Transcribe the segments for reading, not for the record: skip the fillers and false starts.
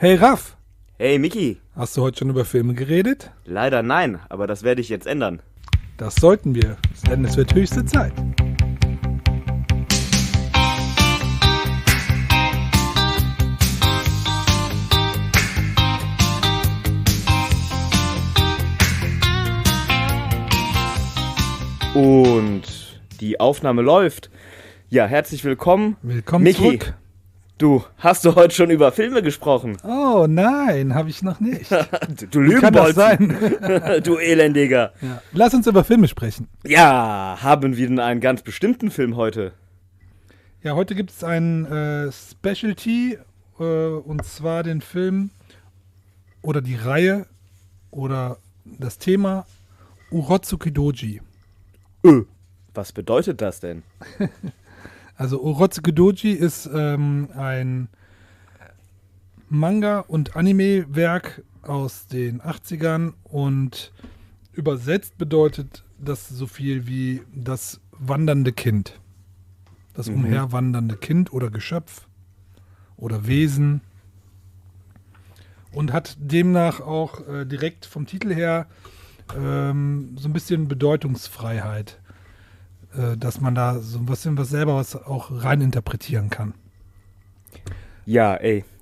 Hey Raff, Hey Miki, hast du heute schon über Filme geredet? leider nein, aber das werde ich jetzt ändern. Das sollten wir, denn es wird höchste Zeit. Und die Aufnahme läuft. Ja, herzlich willkommen. Willkommen Miki, zurück. du, hast du heute schon über Filme gesprochen? Oh nein, habe ich noch nicht. Du Wie kann das Lügenbolzen, sein? du Elendiger. Ja. Lass uns über Filme sprechen. Ja, haben wir denn einen ganz bestimmten Film heute? Ja, heute gibt es einen Specialty, und zwar den Film oder die Reihe oder das Thema Urotsukidoji. Was bedeutet das denn? Also Urotsukidoji ist ein Manga- und Anime-Werk aus den 80ern und übersetzt bedeutet das so viel wie das wandernde Kind. Das umherwandernde Kind oder Geschöpf oder Wesen. Und hat demnach auch direkt vom Titel her so ein bisschen Bedeutungsfreiheit. Dass man da so ein bisschen was auch rein interpretieren kann. Ja,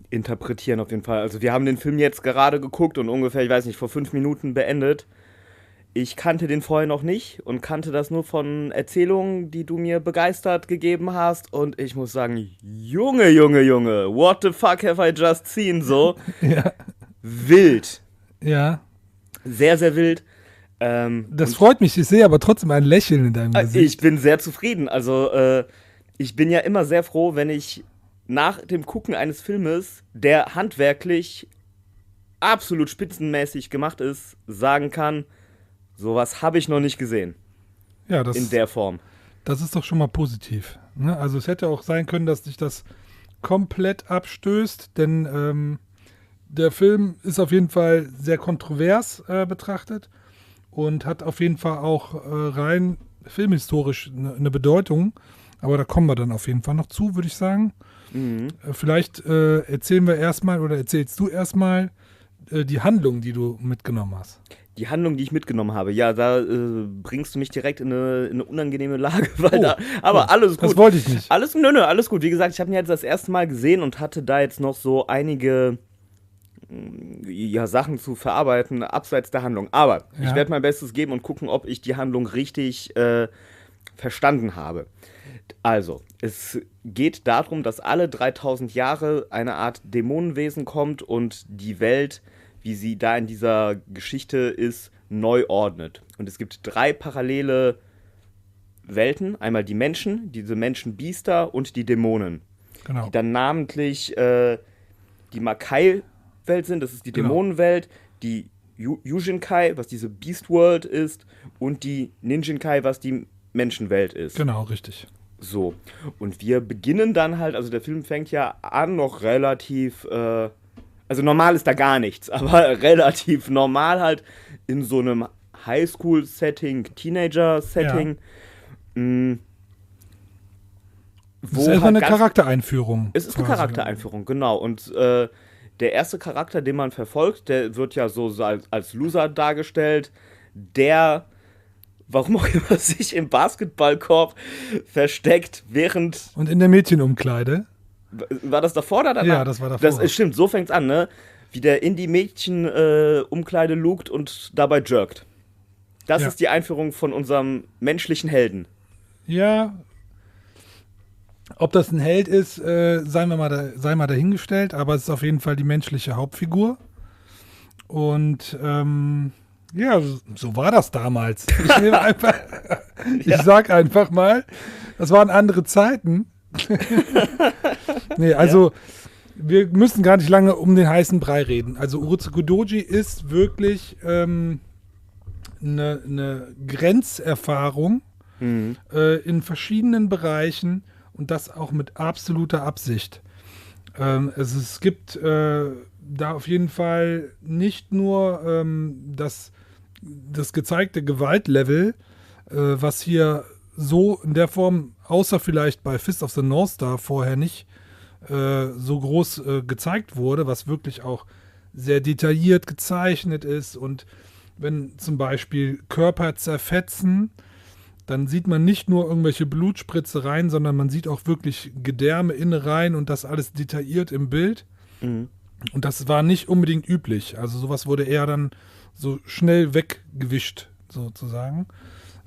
interpretieren auf jeden Fall. Also wir haben den Film jetzt gerade geguckt und ungefähr, ich weiß nicht, vor 5 Minuten beendet. Ich kannte den vorher noch nicht und kannte das nur von Erzählungen, die du mir begeistert gegeben hast. Und ich muss sagen, Junge, what the fuck have I just seen? So Ja. wild. Ja, Sehr, sehr wild. das freut mich. Ich sehe aber trotzdem ein Lächeln in deinem Gesicht. Ich bin sehr zufrieden. Also ich bin ja immer sehr froh, wenn ich nach dem Gucken eines Filmes, der handwerklich absolut spitzenmäßig gemacht ist, sagen kann, sowas habe ich noch nicht gesehen. Ja, In der Form. das ist doch schon mal positiv. Ne? Also es hätte auch sein können, dass dich das komplett abstößt, denn der Film ist auf jeden Fall sehr kontrovers betrachtet und hat auf jeden Fall auch rein filmhistorisch eine Bedeutung. Aber da kommen wir dann auf jeden Fall noch zu, würde ich sagen. Vielleicht erzählen wir erstmal oder erzählst du erstmal die Handlung, die du mitgenommen hast. Die Handlung, die ich mitgenommen habe, ja, da bringst du mich direkt in eine unangenehme Lage, weil aber alles gut. Das wollte ich nicht. Alles gut. Wie gesagt, ich habe ihn jetzt das erste Mal gesehen und hatte da jetzt noch so einige Sachen zu verarbeiten, abseits der Handlung. Aber ich werde mein Bestes geben und gucken, ob ich die Handlung richtig verstanden habe. Also, es geht darum, dass alle 3000 Jahre eine Art Dämonenwesen kommt und die Welt, wie sie da in dieser Geschichte ist, neu ordnet. Und es gibt 3 parallele Welten. Einmal die Menschen, diese Menschenbiester und die Dämonen. Genau. Die dann namentlich die Makai-Welt sind, das ist die Genau. Dämonenwelt, die Yujinkai, was diese Beast World ist, und die Ninjinkai, was die Menschenwelt ist. Genau, richtig. So, und wir beginnen dann halt, also der Film fängt ja an noch relativ, also normal ist da gar nichts, aber relativ normal halt in so einem Highschool-Setting, Teenager-Setting. Das ist erstmal eine Charaktereinführung. Es ist eine quasi. Charaktereinführung, genau. Und der erste Charakter, den man verfolgt, der wird ja so als Loser dargestellt, der, warum auch immer, sich im Basketballkorb versteckt, während... Und in der Mädchenumkleide. War das davor oder danach? Ja, das war davor. Das stimmt, so fängt's an, ne? Wie der in die Mädchen-Umkleide lugt und dabei jerkt. Das Ja. ist die Einführung von unserem menschlichen Helden. Ja. Ob das ein Held ist, sei mal dahingestellt, aber es ist auf jeden Fall die menschliche Hauptfigur. Und ja, so war das damals. Ich sag einfach mal, das waren andere Zeiten. Nee, also wir müssen gar nicht lange um den heißen Brei reden. Also Urotsukidoji ist wirklich eine Grenzerfahrung in verschiedenen Bereichen und das auch mit absoluter Absicht. Es gibt da auf jeden Fall nicht nur das gezeigte Gewaltlevel, was hier so in der Form, außer vielleicht bei Fist of the North Star vorher nicht so groß gezeigt wurde, was wirklich auch sehr detailliert gezeichnet ist. Und wenn zum Beispiel Körper zerfetzen, dann sieht man nicht nur irgendwelche Blutspritzereien, sondern man sieht auch wirklich Gedärme, Innereien und das alles detailliert im Bild. Mhm. Und das war nicht unbedingt üblich. Also sowas wurde eher dann so schnell weggewischt, sozusagen,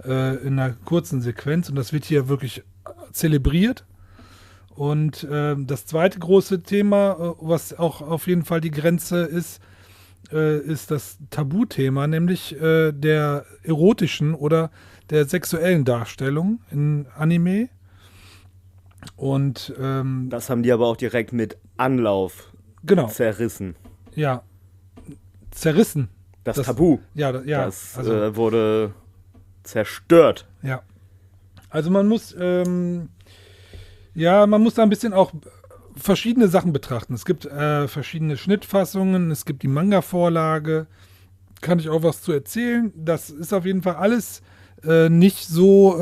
in einer kurzen Sequenz. Und das wird hier wirklich zelebriert. Und das zweite große Thema, was auch auf jeden Fall die Grenze ist das Tabuthema, nämlich der erotischen oder der sexuellen Darstellung in Anime. Und das haben die aber auch direkt mit Anlauf zerrissen. Ja, zerrissen. Das Tabu. Ja, das wurde zerstört. Ja. Also man muss man muss da ein bisschen auch verschiedene Sachen betrachten. Es gibt verschiedene Schnittfassungen, es gibt die Manga-Vorlage. Kann ich auch was zu erzählen? Das ist auf jeden Fall alles nicht so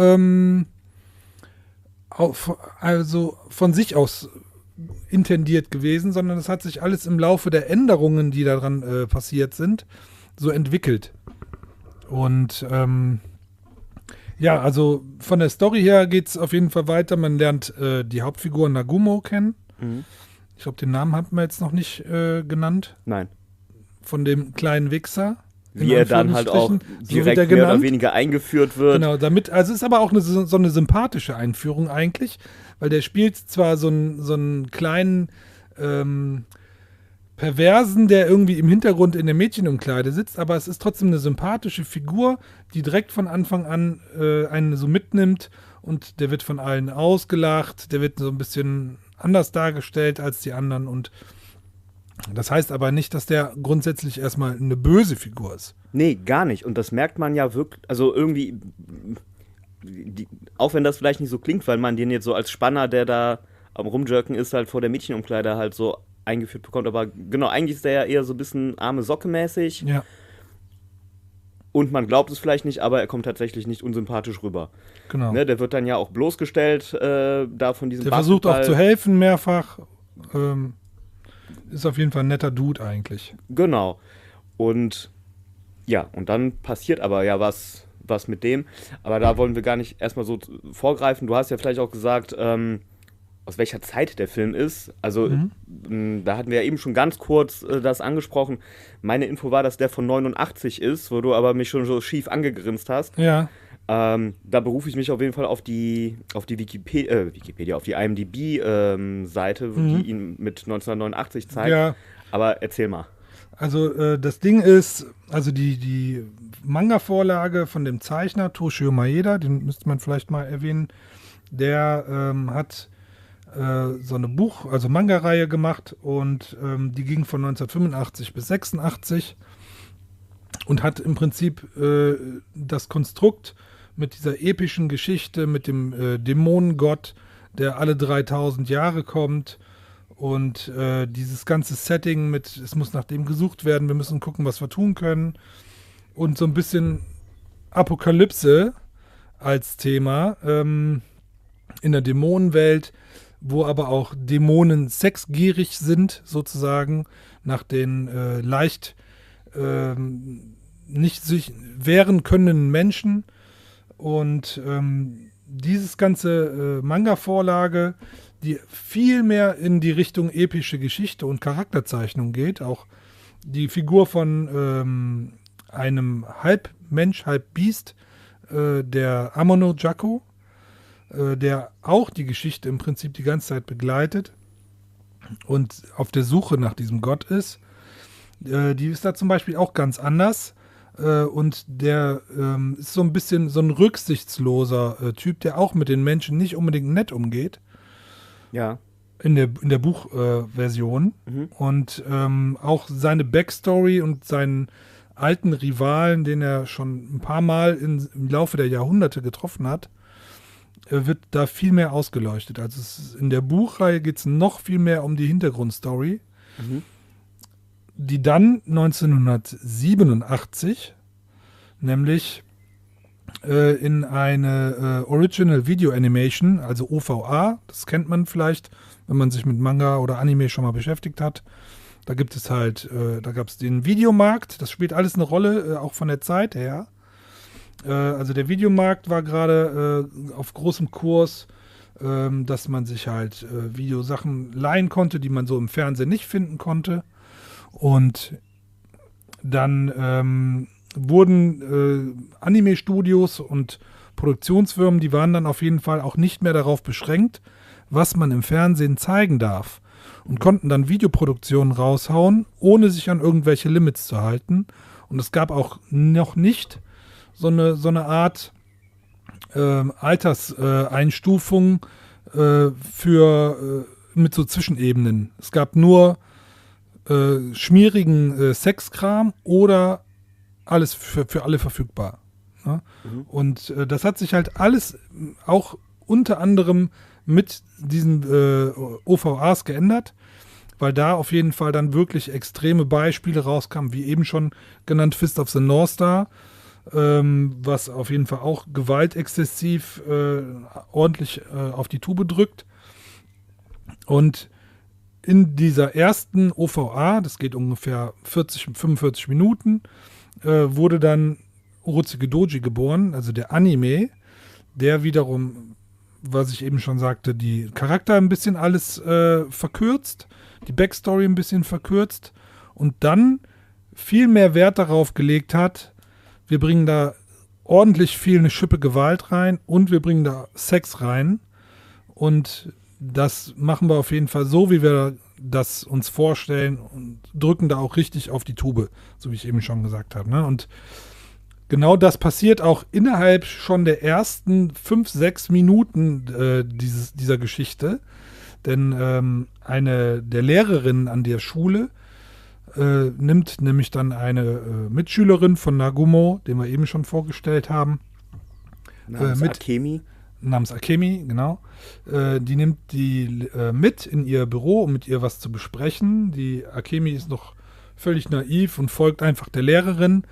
also von sich aus intendiert gewesen, sondern es hat sich alles im Laufe der Änderungen, die daran passiert sind, so entwickelt. Und also von der Story her geht es auf jeden Fall weiter. Man lernt die Hauptfigur Nagumo kennen. Mhm. Ich glaube, den Namen hat man jetzt noch nicht genannt. Nein. Von dem kleinen Wichser. Wie er dann halt auch direkt mehr oder weniger eingeführt wird. Genau, also ist aber auch so eine sympathische Einführung eigentlich, weil der spielt zwar so einen kleinen Perversen, der irgendwie im Hintergrund in der Mädchenumkleide sitzt, aber es ist trotzdem eine sympathische Figur, die direkt von Anfang an einen so mitnimmt und der wird von allen ausgelacht, der wird so ein bisschen anders dargestellt als die anderen und das heißt aber nicht, dass der grundsätzlich erstmal eine böse Figur ist. Nee, gar nicht. Und das merkt man ja wirklich, also irgendwie, auch wenn das vielleicht nicht so klingt, weil man den jetzt so als Spanner, der da am Rumjerken ist, halt vor der Mädchenumkleide halt so eingeführt bekommt. Aber genau, eigentlich ist der ja eher so ein bisschen arme Socke mäßig. Ja. Und man glaubt es vielleicht nicht, aber er kommt tatsächlich nicht unsympathisch rüber. Genau. Ne, der wird dann ja auch bloßgestellt da von diesem Der versucht auch zu helfen mehrfach. Ist auf jeden Fall ein netter Dude eigentlich. Genau. Und ja, und dann passiert aber ja was mit dem. Aber da wollen wir gar nicht erstmal so vorgreifen. Du hast ja vielleicht auch gesagt, aus welcher Zeit der Film ist. Also da hatten wir ja eben schon ganz kurz das angesprochen. Meine Info war, dass der von 89 ist, wo du aber mich schon so schief angegrinst hast. Ja. Da berufe ich mich auf jeden Fall auf die Wikipedia, auf die IMDb-Seite, die ihn mit 1989 zeigt. Ja. Aber erzähl mal. Also das Ding ist, also die Manga-Vorlage von dem Zeichner Toshio Maeda, den müsste man vielleicht mal erwähnen, der hat so eine Manga-Reihe gemacht und die ging von 1985 bis 86 und hat im Prinzip das Konstrukt mit dieser epischen Geschichte, mit dem Dämonengott, der alle 3000 Jahre kommt und dieses ganze Setting mit, es muss nach dem gesucht werden, wir müssen gucken, was wir tun können und so ein bisschen Apokalypse als Thema in der Dämonenwelt, wo aber auch Dämonen sexgierig sind, sozusagen, nach den leicht nicht sich wehren können Menschen. Und dieses ganze Manga-Vorlage, die viel mehr in die Richtung epische Geschichte und Charakterzeichnung geht, auch die Figur von einem halb Mensch, halb Biest, der Amono Jaco, der auch die Geschichte im Prinzip die ganze Zeit begleitet und auf der Suche nach diesem Gott ist. Die ist da zum Beispiel auch ganz anders und der ist so ein bisschen so ein rücksichtsloser Typ, der auch mit den Menschen nicht unbedingt nett umgeht. Ja. In der Buchversion. Und auch seine Backstory und seinen alten Rivalen, den er schon ein paar Mal im Laufe der Jahrhunderte getroffen hat, wird da viel mehr ausgeleuchtet. Also in der Buchreihe geht es noch viel mehr um die Hintergrundstory, die dann 1987 nämlich in eine Original Video Animation, also OVA, das kennt man vielleicht, wenn man sich mit Manga oder Anime schon mal beschäftigt hat. Da gibt es halt, da gab es den Videomarkt, das spielt alles eine Rolle, auch von der Zeit her. Also der Videomarkt war gerade auf großem Kurs, dass man sich halt Videosachen leihen konnte, die man so im Fernsehen nicht finden konnte. Und dann wurden Anime-Studios und Produktionsfirmen, die waren dann auf jeden Fall auch nicht mehr darauf beschränkt, was man im Fernsehen zeigen darf. Und konnten dann Videoproduktionen raushauen, ohne sich an irgendwelche Limits zu halten. Und es gab auch noch nicht so eine Art Alterseinstufung mit so Zwischenebenen. Es gab nur schmierigen Sexkram oder alles für alle verfügbar. Ne? Und das hat sich halt alles auch unter anderem mit diesen OVAs geändert, weil da auf jeden Fall dann wirklich extreme Beispiele rauskamen, wie eben schon genannt Fist of the North Star, was auf jeden Fall auch gewaltexzessiv ordentlich auf die Tube drückt. Und in dieser ersten OVA, das geht ungefähr 45 Minuten, wurde dann Urotsuki Doji geboren, also der Anime, der wiederum, was ich eben schon sagte, die Charakter ein bisschen alles verkürzt, die Backstory ein bisschen verkürzt und dann viel mehr Wert darauf gelegt hat, wir bringen da ordentlich viel eine Schippe Gewalt rein und wir bringen da Sex rein und das machen wir auf jeden Fall so, wie wir das uns vorstellen und drücken da auch richtig auf die Tube, so wie ich eben schon gesagt habe. Ne? Und genau das passiert auch innerhalb schon der ersten 5-6 Minuten dieser Geschichte. Denn eine der Lehrerinnen an der Schule nimmt nämlich dann eine Mitschülerin von Nagumo, den wir eben schon vorgestellt haben. Namens Akemi. Namens Akemi, genau. Die nimmt die mit in ihr Büro, um mit ihr was zu besprechen. Die Akemi ist noch völlig naiv und folgt einfach der Lehrerin.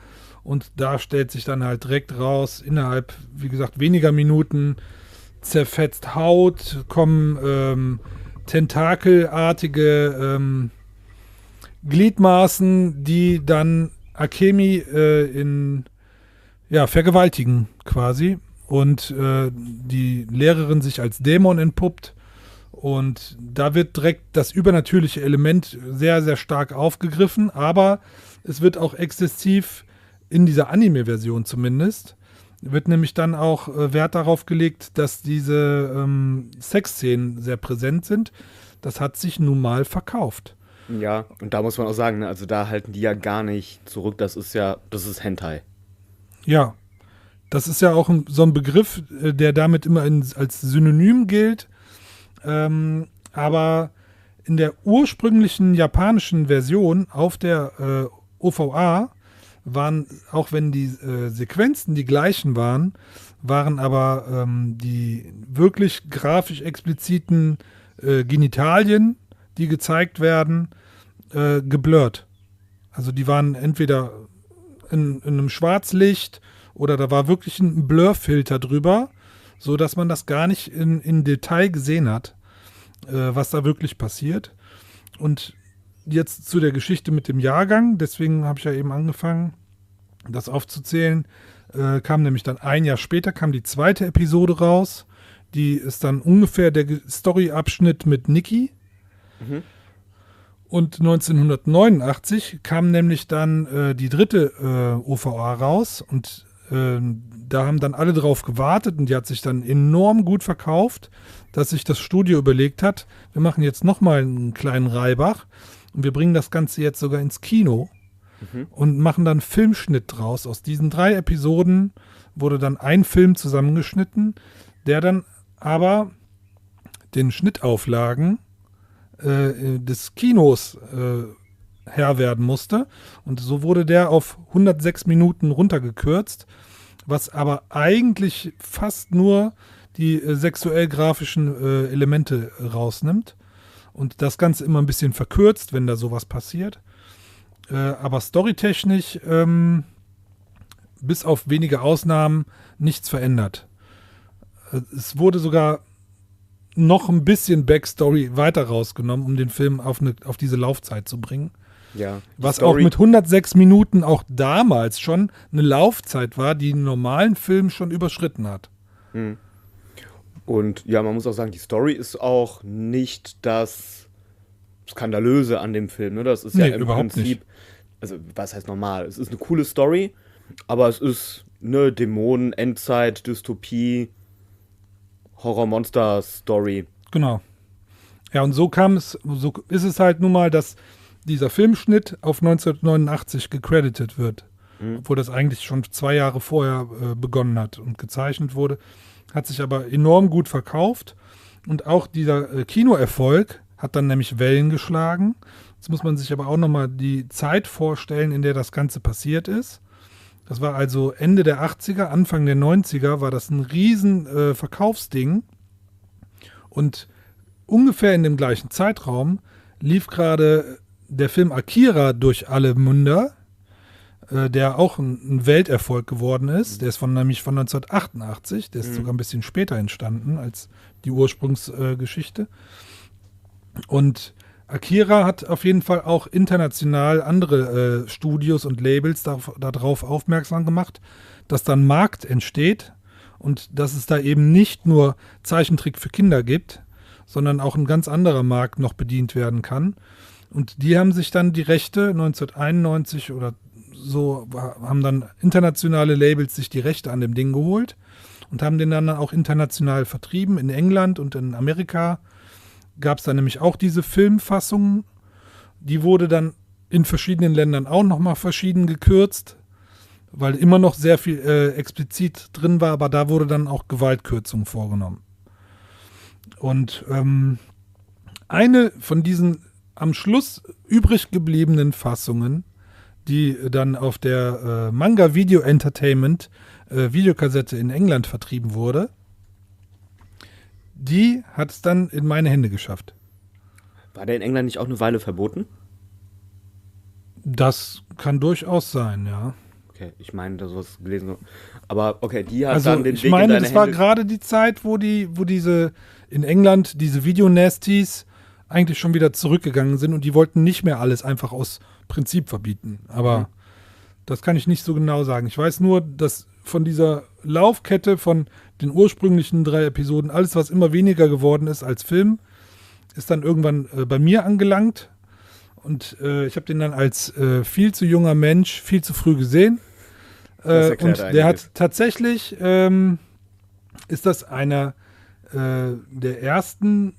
Und da stellt sich dann halt direkt raus, innerhalb, wie gesagt, weniger Minuten zerfetzt Haut, kommen tentakelartige Gliedmaßen, die dann Akemi vergewaltigen quasi. Und die Lehrerin sich als Dämon entpuppt. Und da wird direkt das übernatürliche Element sehr, sehr stark aufgegriffen. Aber es wird auch exzessiv in dieser Anime-Version zumindest, wird nämlich dann auch Wert darauf gelegt, dass diese Sexszenen sehr präsent sind. Das hat sich nun mal verkauft. Ja, und da muss man auch sagen, ne, also da halten die ja gar nicht zurück. Das ist Hentai. Ja, das ist ja auch so ein Begriff, der damit immer als Synonym gilt. Aber in der ursprünglichen japanischen Version auf der OVA waren, auch wenn die Sequenzen die gleichen waren, waren aber die wirklich grafisch expliziten Genitalien, die gezeigt werden, geblurrt. Also die waren entweder in einem Schwarzlicht oder da war wirklich ein Blurfilter drüber, so dass man das gar nicht in Detail gesehen hat, was da wirklich passiert. Und jetzt zu der Geschichte mit dem Jahrgang, deswegen habe ich ja eben angefangen, das aufzuzählen, kam nämlich dann ein Jahr später, kam die zweite Episode raus, die ist dann ungefähr der Story-Abschnitt mit Nikki. Mhm. Und 1989 kam nämlich dann die dritte OVA raus und da haben dann alle drauf gewartet und die hat sich dann enorm gut verkauft, dass sich das Studio überlegt hat, wir machen jetzt nochmal einen kleinen Reibach und wir bringen das Ganze jetzt sogar ins Kino und machen dann einen Filmschnitt draus. Aus diesen 3 Episoden wurde dann ein Film zusammengeschnitten, der dann aber den Schnittauflagen des Kinos Herr werden musste. Und so wurde der auf 106 Minuten runtergekürzt, was aber eigentlich fast nur die sexuell-grafischen Elemente rausnimmt. Und das Ganze immer ein bisschen verkürzt, wenn da sowas passiert. Aber storytechnisch, bis auf wenige Ausnahmen, nichts verändert. Es wurde sogar noch ein bisschen Backstory weiter rausgenommen, um den Film auf diese Laufzeit zu bringen. Ja. Was auch mit 106 Minuten auch damals schon eine Laufzeit war, die einen normalen Film schon überschritten hat. Mhm. Und ja, man muss auch sagen, die Story ist auch nicht das Skandalöse an dem Film. Ne? Das ist ja im Prinzip, nicht. Also was heißt normal? Es ist eine coole Story, aber es ist eine Dämonen, Endzeit, Dystopie, Horror-Monster-Story. Genau. Ja, und so ist es halt nun mal, dass dieser Filmschnitt auf 1989 gecredited wird. Obwohl das eigentlich schon 2 Jahre vorher begonnen hat und gezeichnet wurde. Hat sich aber enorm gut verkauft. Und auch dieser Kinoerfolg hat dann nämlich Wellen geschlagen. Jetzt muss man sich aber auch nochmal die Zeit vorstellen, in der das Ganze passiert ist. Das war also Ende der 80er, Anfang der 90er war das ein riesen Verkaufsding. Und ungefähr in dem gleichen Zeitraum lief gerade der Film Akira durch alle Münder, der auch ein Welterfolg geworden ist. Der ist nämlich von 1988, der ist sogar ein bisschen später entstanden als die Ursprungsgeschichte. Und Akira hat auf jeden Fall auch international andere Studios und Labels darauf aufmerksam gemacht, dass da ein Markt entsteht und dass es da eben nicht nur Zeichentrick für Kinder gibt, sondern auch ein ganz anderer Markt noch bedient werden kann. Und die haben sich dann die Rechte 1991 oder so, haben dann internationale Labels sich die Rechte an dem Ding geholt und haben den dann auch international vertrieben. In England und in Amerika gab es dann nämlich auch diese Filmfassung. Die wurde dann in verschiedenen Ländern auch nochmal verschieden gekürzt, weil immer noch sehr viel explizit drin war, aber da wurde dann auch Gewaltkürzung vorgenommen. Und eine von diesen am Schluss übrig gebliebenen Fassungen, die dann auf der Manga Video Entertainment Videokassette in England vertrieben wurde, die hat es dann in meine Hände geschafft. War der in England nicht auch eine Weile verboten? Das kann durchaus sein, ja. Okay, ich meine, das was gelesen. Aber okay, die hat also dann den ich Weg meine, in deine das war Hände. gerade die Zeit, wo diese in England diese Video-Nasties eigentlich schon wieder zurückgegangen sind und die wollten nicht mehr alles einfach aus Prinzip verbieten. Aber das kann ich nicht so genau sagen. Ich weiß nur, dass von dieser Laufkette von den ursprünglichen 3 Episoden, alles, was immer weniger geworden ist als Film, ist dann irgendwann bei mir angelangt. Und ich habe den dann als viel zu junger Mensch viel zu früh gesehen. Und der hat tatsächlich, ist das einer der ersten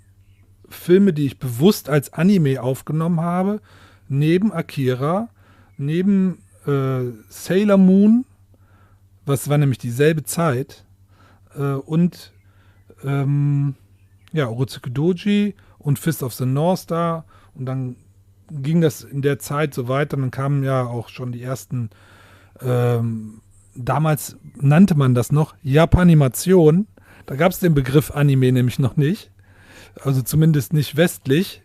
Filme, die ich bewusst als Anime aufgenommen habe, neben Akira, neben Sailor Moon, was war nämlich dieselbe Zeit, und Urotsuki Doji und Fist of the North Star. Und dann ging das in der Zeit so weiter. Dann kamen ja auch schon die ersten, damals nannte man das noch Japanimation. Da gab es den Begriff Anime nämlich noch nicht. Also zumindest nicht westlich.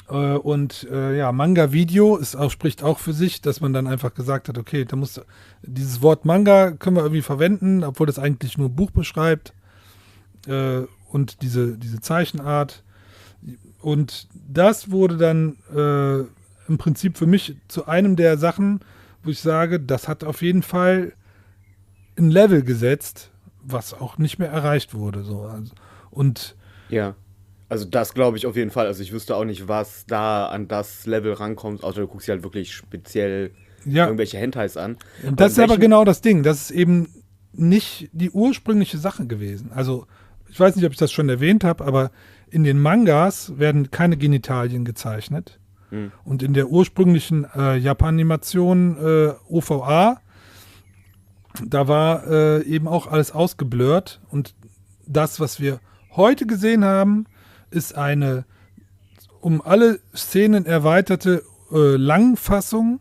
Manga-Video spricht auch für sich, dass man dann einfach gesagt hat, okay, da muss dieses Wort Manga können wir irgendwie verwenden, obwohl das eigentlich nur Buch beschreibt. Und diese Zeichenart. Und das wurde dann im Prinzip für mich zu einem der Sachen, wo ich sage, das hat auf jeden Fall ein Level gesetzt, was auch nicht mehr erreicht wurde. So. Ja, also das glaube ich auf jeden Fall. Also ich wüsste auch nicht, was da an das Level rankommt, außer du guckst dir halt wirklich speziell irgendwelche Hentais an. Und das ist aber genau das Ding. Das ist eben nicht die ursprüngliche Sache gewesen. Also ich weiß nicht, ob ich das schon erwähnt habe, aber in den Mangas werden keine Genitalien gezeichnet. Und in der ursprünglichen Japanimation OVA, da war eben auch alles ausgeblurrt. Und das, was wir heute gesehen haben, ist eine um alle Szenen erweiterte Langfassung,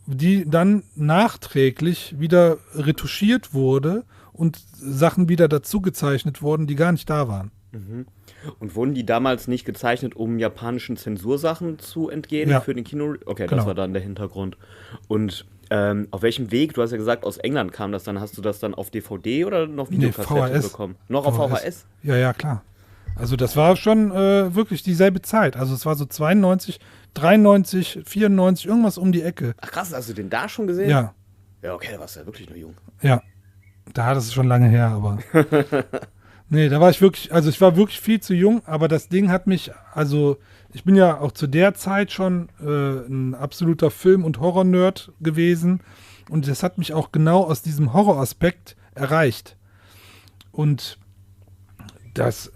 die dann nachträglich wieder retuschiert wurde und Sachen wieder dazu gezeichnet wurden, die gar nicht da waren. Und wurden die damals nicht gezeichnet, um japanischen Zensursachen zu entgehen für den Kino? Okay, genau. Das war dann der Hintergrund. Und auf welchem Weg? Du hast ja gesagt, aus England kam das dann. Hast du das dann auf DVD oder noch Videokassette bekommen? Noch auf VHS? Ja, klar. Also das war schon wirklich dieselbe Zeit. Also es war so 92, 93, 94, irgendwas um die Ecke. Ach krass, hast du den da schon gesehen? Ja. Ja, okay, da warst du ja wirklich noch jung. Ja, da ist es schon lange her, aber nee, da war ich wirklich, also ich war wirklich viel zu jung, aber das Ding hat mich, also ich bin ja auch zu der Zeit schon ein absoluter Film- und Horror-Nerd gewesen und das hat mich auch aus diesem Horroraspekt erreicht. Und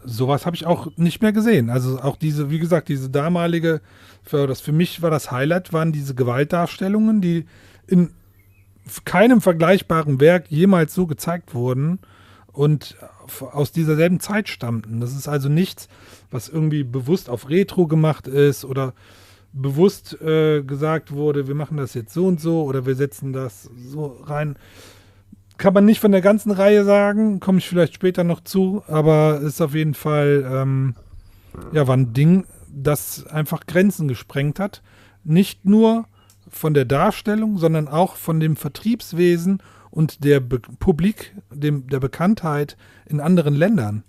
sowas habe ich auch nicht mehr gesehen. Also auch wie gesagt, diese damalige, für mich war das Highlight, waren diese Gewaltdarstellungen, die in keinem vergleichbaren Werk jemals so gezeigt wurden und aus dieser selben Zeit stammten. Das ist also nichts, was irgendwie bewusst auf Retro gemacht ist oder bewusst gesagt wurde, wir machen das jetzt so und so oder wir setzen das so rein. Kann man nicht von der ganzen Reihe sagen, komme ich vielleicht später noch zu, aber ist auf jeden Fall war ein Ding, das einfach Grenzen gesprengt hat. Nicht nur von der Darstellung, sondern auch von dem Vertriebswesen und der Publik, der Bekanntheit in anderen Ländern.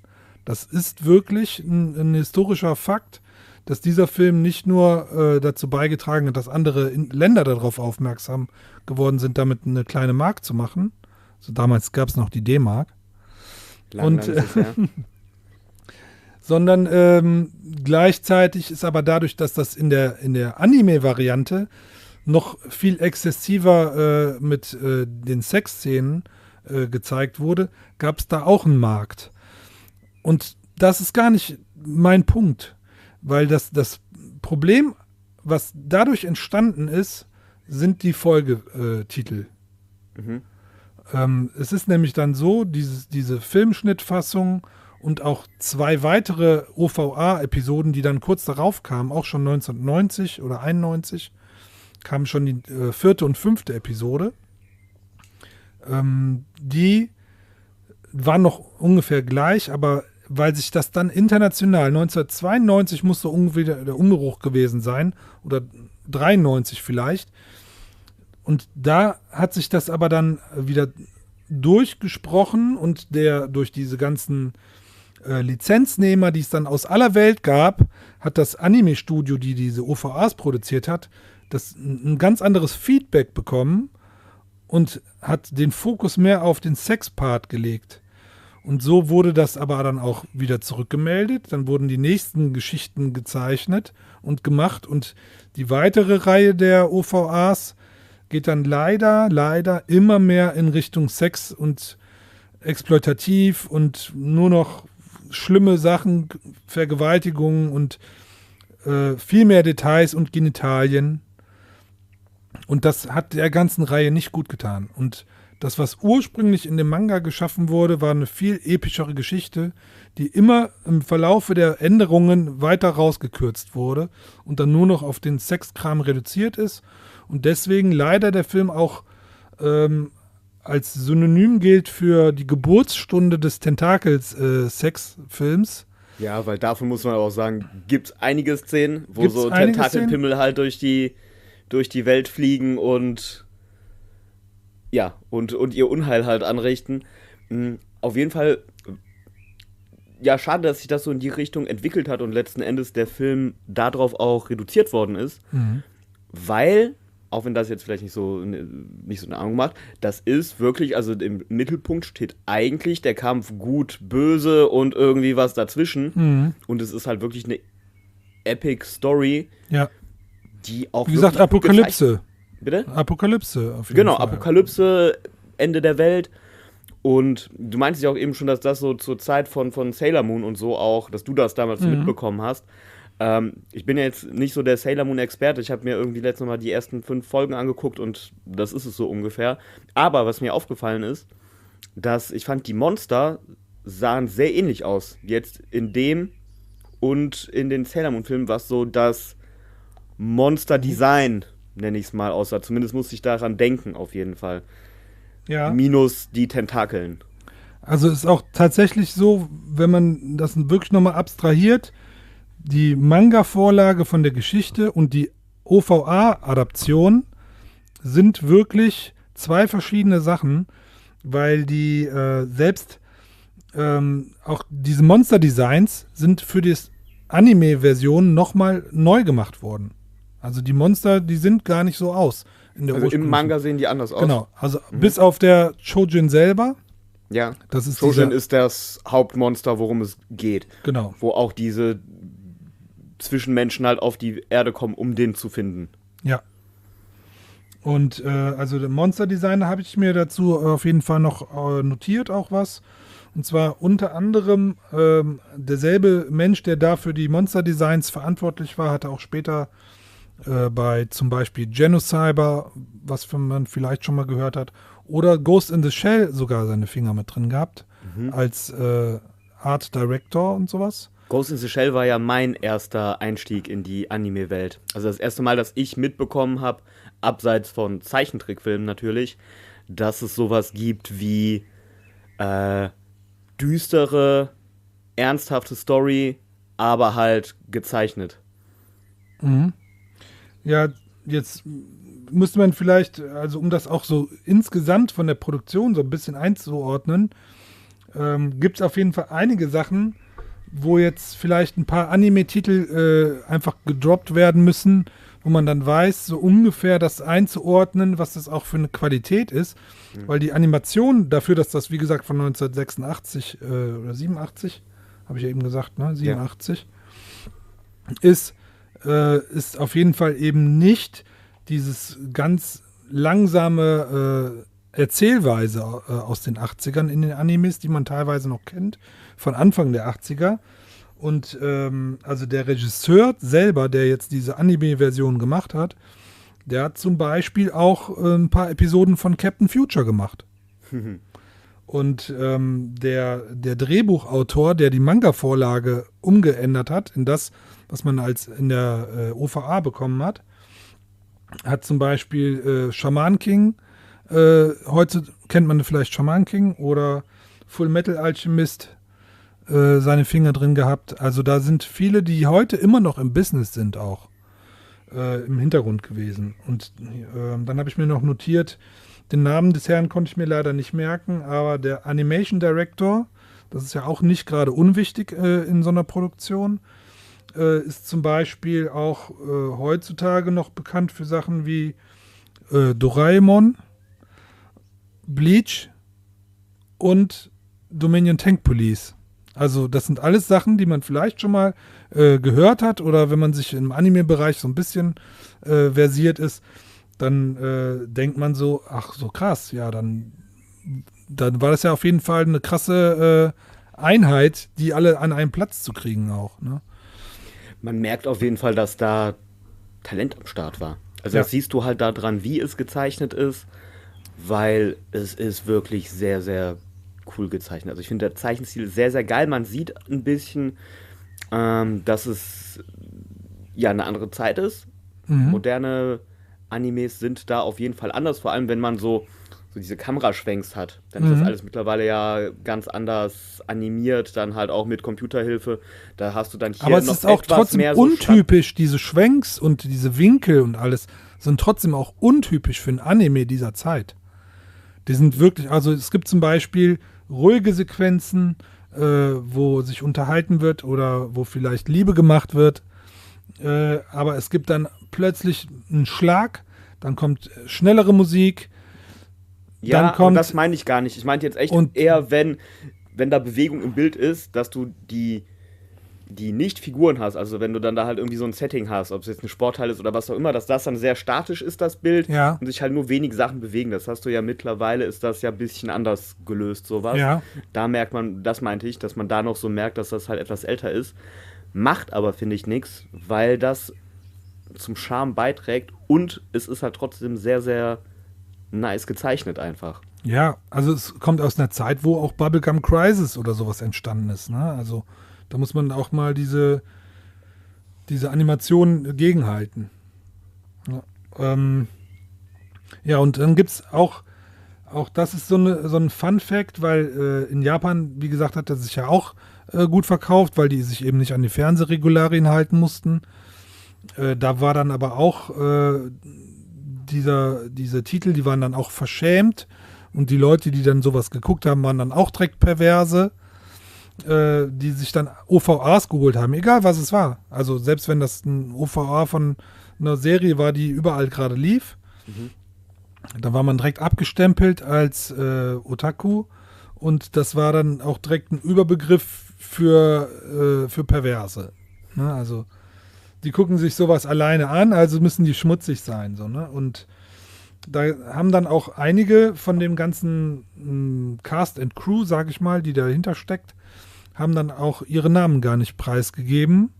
Das ist wirklich ein historischer Fakt, dass dieser Film nicht nur dazu beigetragen hat, dass andere Länder darauf aufmerksam geworden sind, damit eine kleine Mark zu machen. So, damals gab es noch die D-Mark. Sondern gleichzeitig ist aber dadurch, dass das in der Anime-Variante noch viel exzessiver mit den Sexszenen gezeigt wurde, gab es da auch einen Markt. Und das ist gar nicht mein Punkt, weil das Problem, was dadurch entstanden ist, sind die Folgetitel. Es ist nämlich dann so, diese Filmschnittfassung und auch 2 weitere OVA-Episoden, die dann kurz darauf kamen, auch schon 1990 oder 91, kam schon die 4. und 5. Episode. Die waren noch ungefähr gleich, aber weil sich das dann international, 1992 musste ungefähr der Umbruch gewesen sein, oder 93 vielleicht. Und da hat sich das aber dann wieder durchgesprochen und durch diese ganzen Lizenznehmer, die es dann aus aller Welt gab, hat das Anime-Studio, die diese OVAs produziert hat, ein ganz anderes Feedback bekommen und hat den Fokus mehr auf den Sex-Part gelegt. Und so wurde das aber dann auch wieder zurückgemeldet. Dann wurden die nächsten Geschichten gezeichnet und gemacht. Und die weitere Reihe der OVAs geht dann leider immer mehr in Richtung Sex und exploitativ und nur noch schlimme Sachen, Vergewaltigungen und viel mehr Details und Genitalien. Und das hat der ganzen Reihe nicht gut getan. Und das, was ursprünglich in dem Manga geschaffen wurde, war eine viel epischere Geschichte, die immer im Verlaufe der Änderungen weiter rausgekürzt wurde und dann nur noch auf den Sexkram reduziert ist. Und deswegen leider der Film auch als Synonym gilt für die Geburtsstunde des Tentakels-Sex-Films. Ja, weil davon muss man auch sagen, gibt es einige Szenen, wo so Tentakelpimmel halt durch die Welt fliegen und ja, und ihr Unheil halt anrichten. Auf jeden Fall, ja, schade, dass sich das so in die Richtung entwickelt hat und letzten Endes der Film darauf auch reduziert worden ist, weil, auch wenn das jetzt vielleicht nicht so eine Ahnung macht, das ist wirklich, also im Mittelpunkt steht eigentlich der Kampf gut, böse und irgendwie was dazwischen. Und es ist halt wirklich eine Epic Story, die auch, wie gesagt, Apokalypse. Bitte? Apokalypse auf jeden Genau, Fall. Apokalypse, Ende der Welt. Und du meintest ja auch eben schon, dass das so zur Zeit von Sailor Moon und so auch, dass du das damals mitbekommen hast. Ich bin ja jetzt nicht so der Sailor Moon-Experte. Ich habe mir irgendwie letztes Mal die ersten 5 Folgen angeguckt und das ist es so ungefähr. Aber was mir aufgefallen ist, dass ich fand, die Monster sahen sehr ähnlich aus. Jetzt in dem und in den Sailor Moon-Filmen, was so das Monster-Design, nenne ich es mal, aussah. Zumindest musste ich daran denken, auf jeden Fall. Ja. Minus die Tentakeln. Also ist auch tatsächlich so, wenn man das wirklich nochmal abstrahiert, die Manga-Vorlage von der Geschichte und die OVA-Adaption sind wirklich zwei verschiedene Sachen, weil die selbst auch diese Monster-Designs sind für die Anime-Version nochmal neu gemacht worden. Also die Monster, die sind gar nicht so aus. Also im Manga sehen die anders aus? Genau, also bis auf der Chojin selber. Ja, das ist Chojin ist das Hauptmonster, worum es geht. Genau. Wo auch diese Zwischenmenschen halt auf die Erde kommen, um den zu finden. Ja. Und also der Monster-Designer habe ich mir dazu auf jeden Fall noch notiert, auch was. Und zwar unter anderem derselbe Mensch, der da für die Monster-Designs verantwortlich war, hatte auch später bei zum Beispiel Genocyber, was man vielleicht schon mal gehört hat, oder Ghost in the Shell sogar seine Finger mit drin gehabt, als Art Director und sowas. Ghost in the Shell war ja mein erster Einstieg in die Anime-Welt. Also das erste Mal, dass ich mitbekommen habe, abseits von Zeichentrickfilmen natürlich, dass es sowas gibt wie düstere, ernsthafte Story, aber halt gezeichnet. Mhm. Ja, jetzt müsste man vielleicht, also um das auch so insgesamt von der Produktion so ein bisschen einzuordnen, gibt es auf jeden Fall einige Sachen, wo jetzt vielleicht ein paar Anime-Titel einfach gedroppt werden müssen, wo man dann weiß, so ungefähr das einzuordnen, was das auch für eine Qualität ist. Weil die Animation dafür, dass das, wie gesagt, von 1986 oder 87, habe ich ja eben gesagt, ne, 87, ist auf jeden Fall eben nicht dieses ganz langsame Erzählweise aus den 80ern in den Animes, die man teilweise noch kennt, von Anfang der 80er. Und also der Regisseur selber, der jetzt diese Anime-Version gemacht hat, der hat zum Beispiel auch ein paar Episoden von Captain Future gemacht. Und der Drehbuchautor, der die Manga-Vorlage umgeändert hat in das, was man als in der OVA bekommen hat, hat zum Beispiel Shaman King, heute kennt man vielleicht Shaman King oder Full Metal Alchemist seine Finger drin gehabt. Also da sind viele, die heute immer noch im Business sind auch im Hintergrund gewesen. Und dann habe ich mir noch notiert, den Namen des Herrn konnte ich mir leider nicht merken, aber der Animation Director, das ist ja auch nicht gerade unwichtig in so einer Produktion, ist zum Beispiel auch heutzutage noch bekannt für Sachen wie Doraemon, Bleach und Dominion Tank Police. Also das sind alles Sachen, die man vielleicht schon mal gehört hat oder wenn man sich im Anime-Bereich so ein bisschen versiert ist, dann denkt man so, ach so krass, ja, dann war das ja auf jeden Fall eine krasse Einheit, die alle an einen Platz zu kriegen auch, ne? Man merkt auf jeden Fall, dass da Talent am Start war. Also das siehst du halt daran, wie es gezeichnet ist, weil es ist wirklich sehr, sehr cool gezeichnet. Also ich finde der Zeichenstil sehr, sehr geil. Man sieht ein bisschen, dass es ja eine andere Zeit ist. Moderne Animes sind da auf jeden Fall anders, vor allem wenn man so diese Kameraschwenks hat. Dann ist das alles mittlerweile ja ganz anders animiert, dann halt auch mit Computerhilfe. Da hast du dann hier aber es noch ist auch etwas trotzdem mehr untypisch, diese Schwenks und diese Winkel und alles sind trotzdem auch untypisch für ein Anime dieser Zeit. Die sind wirklich, also es gibt zum Beispiel ruhige Sequenzen, wo sich unterhalten wird oder wo vielleicht Liebe gemacht wird. Aber es gibt dann plötzlich einen Schlag, dann kommt schnellere Musik. Ja, dann kommt, das meine ich gar nicht. Ich meinte jetzt echt eher, wenn da Bewegung im Bild ist, dass du die nicht Figuren hast, also wenn du dann da halt irgendwie so ein Setting hast, ob es jetzt ein Sportteil ist oder was auch immer, dass das dann sehr statisch ist, das Bild, und sich halt nur wenig Sachen bewegen. Das hast du ja mittlerweile, ist das ja ein bisschen anders gelöst, sowas. Ja. Da merkt man, das meinte ich, dass man da noch so merkt, dass das halt etwas älter ist. Macht aber, finde ich, nichts, weil das zum Charme beiträgt und es ist halt trotzdem sehr, sehr nice gezeichnet einfach. Ja, also es kommt aus einer Zeit, wo auch Bubblegum Crisis oder sowas entstanden ist, ne? Also da muss man auch mal diese Animation gegenhalten. Ja, und dann gibt es auch Auch das ist so ein Fun-Fact, weil in Japan, wie gesagt, hat er sich ja auch gut verkauft, weil die sich eben nicht an die Fernsehregularien halten mussten. Da war dann aber auch diese Titel, die waren dann auch verschämt. Und die Leute, die dann sowas geguckt haben, waren dann auch direkt Perverse, die sich dann OVAs geholt haben, egal was es war. Also selbst wenn das ein OVA von einer Serie war, die überall gerade lief, da war man direkt abgestempelt als Otaku und das war dann auch direkt ein Überbegriff für Perverse. Ne? Also die gucken sich sowas alleine an, also müssen die schmutzig sein. So, ne? Und da haben dann auch einige von dem ganzen Cast and Crew, sag ich mal, die dahinter steckt, haben dann auch ihre Namen gar nicht preisgegeben.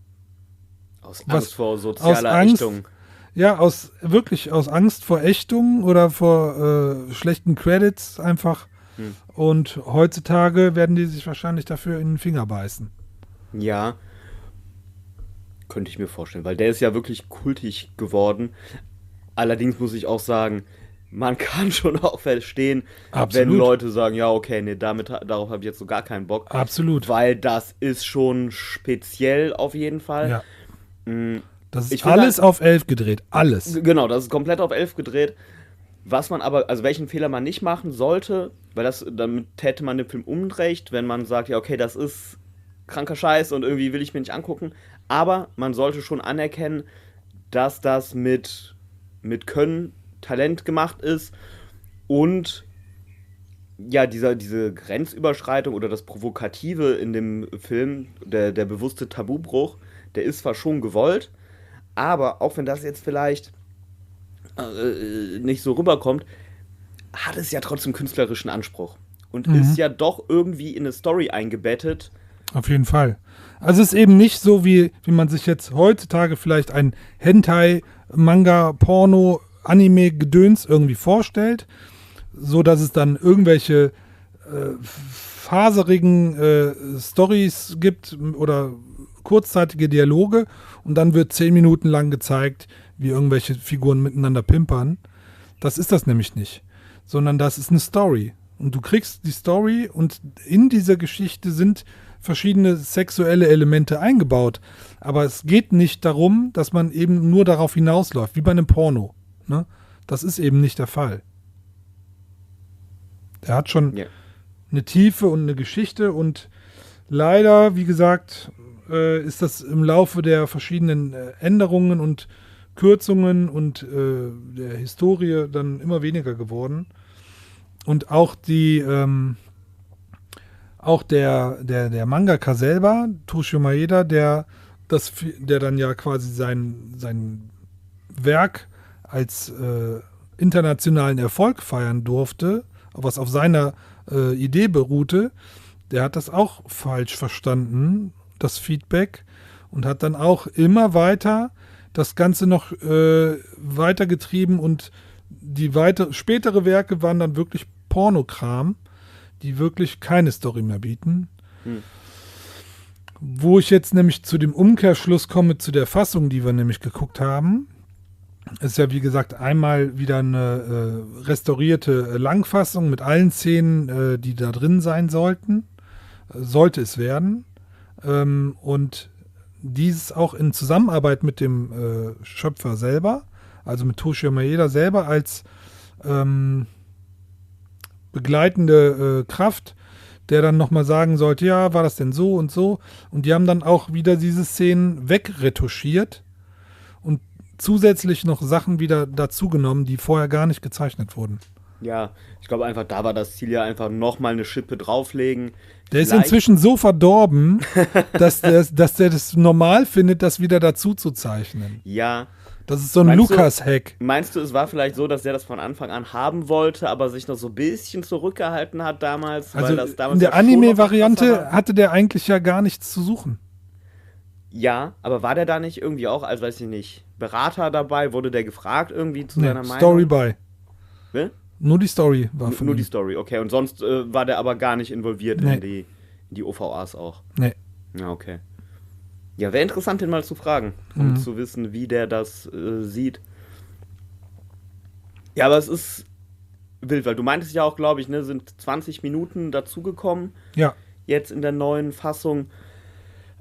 Aus Angst vor sozialer Ächtung. Ja, wirklich aus Angst vor Ächtung oder vor schlechten Credits einfach. Und heutzutage werden die sich wahrscheinlich dafür in den Finger beißen. Ja, könnte ich mir vorstellen, weil der ist ja wirklich kultig geworden. Allerdings muss ich auch sagen, man kann schon auch verstehen, Absolut. wenn Leute sagen, ja, okay, nee, darauf habe ich jetzt so gar keinen Bock. Absolut. Weil das ist schon speziell auf jeden Fall. Ja. Das ist alles auf 11 gedreht. Alles. Genau, das ist komplett auf 11 gedreht. Was man aber, also welchen Fehler man nicht machen sollte, weil damit täte man den Film unrecht, wenn man sagt, ja, okay, das ist kranker Scheiß und irgendwie will ich mir nicht angucken. Aber man sollte schon anerkennen, dass das mit Können, Talent gemacht ist und ja, diese Grenzüberschreitung oder das Provokative in dem Film, der bewusste Tabubruch, der ist zwar schon gewollt, aber auch wenn das jetzt vielleicht nicht so rüberkommt, hat es ja trotzdem künstlerischen Anspruch und ist ja doch irgendwie in eine Story eingebettet. Auf jeden Fall. Also es ist eben nicht so, wie man sich jetzt heutzutage vielleicht ein Hentai, Manga, Porno, Anime, Gedöns irgendwie vorstellt, so dass es dann irgendwelche faserigen Storys gibt oder kurzzeitige Dialoge und dann wird 10 Minuten lang gezeigt, wie irgendwelche Figuren miteinander pimpern. Das ist das nämlich nicht, sondern das ist eine Story. Und du kriegst die Story und in dieser Geschichte sind verschiedene sexuelle Elemente eingebaut. Aber es geht nicht darum, dass man eben nur darauf hinausläuft, wie bei einem Porno. Ne? Das ist eben nicht der Fall. Der hat schon eine Tiefe und eine Geschichte und leider, wie gesagt, ist das im Laufe der verschiedenen Änderungen und Kürzungen und der Historie dann immer weniger geworden. Und auch der Mangaka selber, Toshio Maeda, der dann ja quasi sein Werk als internationalen Erfolg feiern durfte, was auf seiner Idee beruhte, der hat das auch falsch verstanden, das Feedback, und hat dann auch immer weiter das Ganze noch weitergetrieben und die spätere Werke waren dann wirklich Pornokram, die wirklich keine Story mehr bieten. Wo ich jetzt nämlich zu dem Umkehrschluss komme, zu der Fassung, die wir nämlich geguckt haben, ist ja wie gesagt einmal wieder eine restaurierte Langfassung mit allen Szenen, die da drin sein sollten. Sollte es werden. Und dies auch in Zusammenarbeit mit dem Schöpfer selber, also mit Toshio Maeda selber als begleitende Kraft, der dann nochmal sagen sollte, ja, war das denn so und so? Und die haben dann auch wieder diese Szenen wegretuschiert und zusätzlich noch Sachen wieder dazugenommen, die vorher gar nicht gezeichnet wurden. Ja, ich glaube einfach, da war das Ziel ja einfach nochmal eine Schippe drauflegen. Der ist inzwischen so verdorben, dass der das normal findet, das wieder dazu zu zeichnen. Ja. Das ist so ein Lukas-Hack. Meinst du, es war vielleicht so, dass der das von Anfang an haben wollte, aber sich noch so ein bisschen zurückgehalten hat damals? Also weil das damals in der Anime-Variante hatte der eigentlich ja gar nichts zu suchen. Ja, aber war der da nicht irgendwie auch als, weiß ich nicht, Berater dabei? Wurde der gefragt irgendwie zu seiner Meinung? Story by. Ne? Nur die Story war von Nur ihm. die Story, okay. Und sonst war der aber gar nicht involviert in die OVAs auch? Nee. Ja, okay. Ja, wäre interessant, den mal zu fragen, um zu wissen, wie der das sieht. Ja, aber es ist wild, weil du meintest ja auch, glaube ich, ne, sind 20 Minuten dazugekommen. Ja. Jetzt in der neuen Fassung.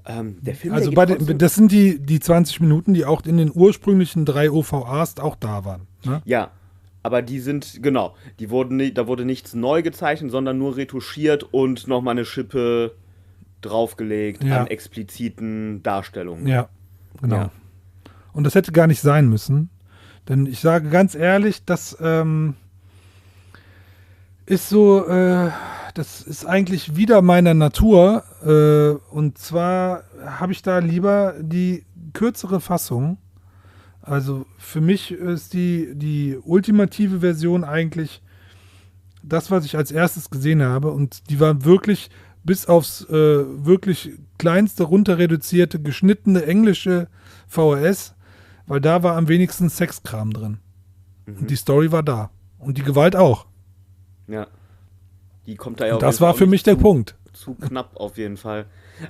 Der Film, Also der das sind die 20 Minuten, die auch in den ursprünglichen 3 OVAs auch da waren. Ne? Ja, aber die sind, genau, da wurde nichts neu gezeichnet, sondern nur retuschiert und nochmal eine Schippe draufgelegt an expliziten Darstellungen. Ja, genau. Ja. Und das hätte gar nicht sein müssen. Denn ich sage ganz ehrlich, das ist so, das ist eigentlich wieder meiner Natur. Und zwar habe ich da lieber die kürzere Fassung. Also für mich ist die ultimative Version eigentlich das, was ich als erstes gesehen habe. Und die war wirklich bis aufs wirklich kleinste runter reduzierte, geschnittene englische VHS, weil da war am wenigsten Sexkram drin. Und die Story war da. Und die Gewalt auch. Ja. Die kommt da ja auch. Das war für mich der Punkt. Zu knapp auf jeden Fall.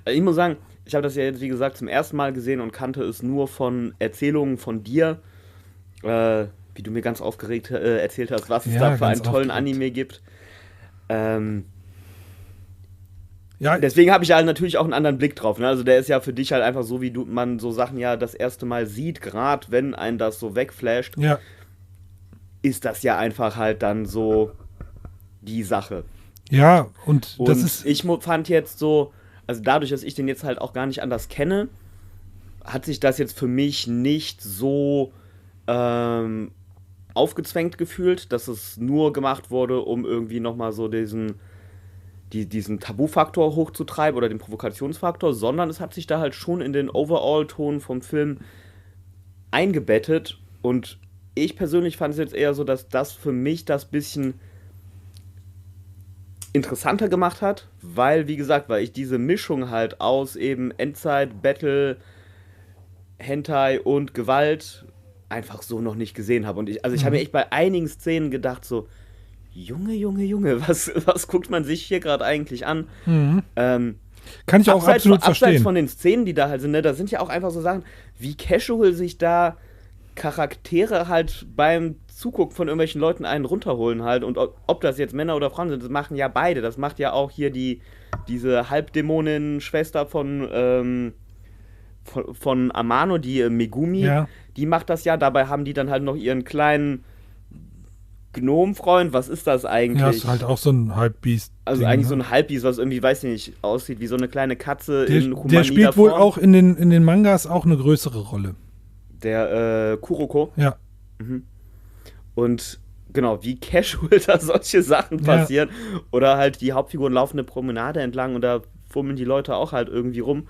Also ich muss sagen, ich habe das ja jetzt, wie gesagt, zum ersten Mal gesehen und kannte es nur von Erzählungen von dir, wie du mir ganz aufgeregt erzählt hast, was es da für einen tollen Anime gibt. Ja. Deswegen habe ich halt natürlich auch einen anderen Blick drauf. Ne? Also der ist ja für dich halt einfach so, wie man so Sachen ja das erste Mal sieht, gerade wenn einen das so wegflasht, ist das ja einfach halt dann so die Sache. Ja, und das ist... Ich fand jetzt so, also dadurch, dass ich den jetzt halt auch gar nicht anders kenne, hat sich das jetzt für mich nicht so aufgezwängt gefühlt, dass es nur gemacht wurde, um irgendwie nochmal so diesen Tabufaktor hochzutreiben oder den Provokationsfaktor, sondern es hat sich da halt schon in den Overall-Ton vom Film eingebettet und ich persönlich fand es jetzt eher so, dass das für mich das bisschen interessanter gemacht hat, weil, wie gesagt, weil ich diese Mischung halt aus eben Endzeit, Battle, Hentai und Gewalt einfach so noch nicht gesehen habe. Und ich habe mir echt bei einigen Szenen gedacht so, Junge, was guckt man sich hier gerade eigentlich an? Kann ich auch absolut verstehen. Abseits von den Szenen, die da halt sind, ne, da sind ja auch einfach so Sachen, wie casual sich da Charaktere halt beim Zugucken von irgendwelchen Leuten einen runterholen halt. Und ob das jetzt Männer oder Frauen sind, das machen ja beide. Das macht ja auch hier diese Halbdämonin-Schwester von Amano, die Megumi, die macht das ja. Dabei haben die dann halt noch ihren kleinen Gnom-Freund. Was ist das eigentlich? Ja, ist halt auch so ein Halbbiest. Also eigentlich so ein Halbbiest, was irgendwie, weiß ich nicht, aussieht wie so eine kleine Katze in humaniter Der spielt wohl Form. auch in den Mangas auch eine größere Rolle. Der Kuroko. Ja. Und genau, wie casual da solche Sachen passieren. Oder halt die Hauptfiguren laufen eine Promenade entlang und da fummeln die Leute auch halt irgendwie rum.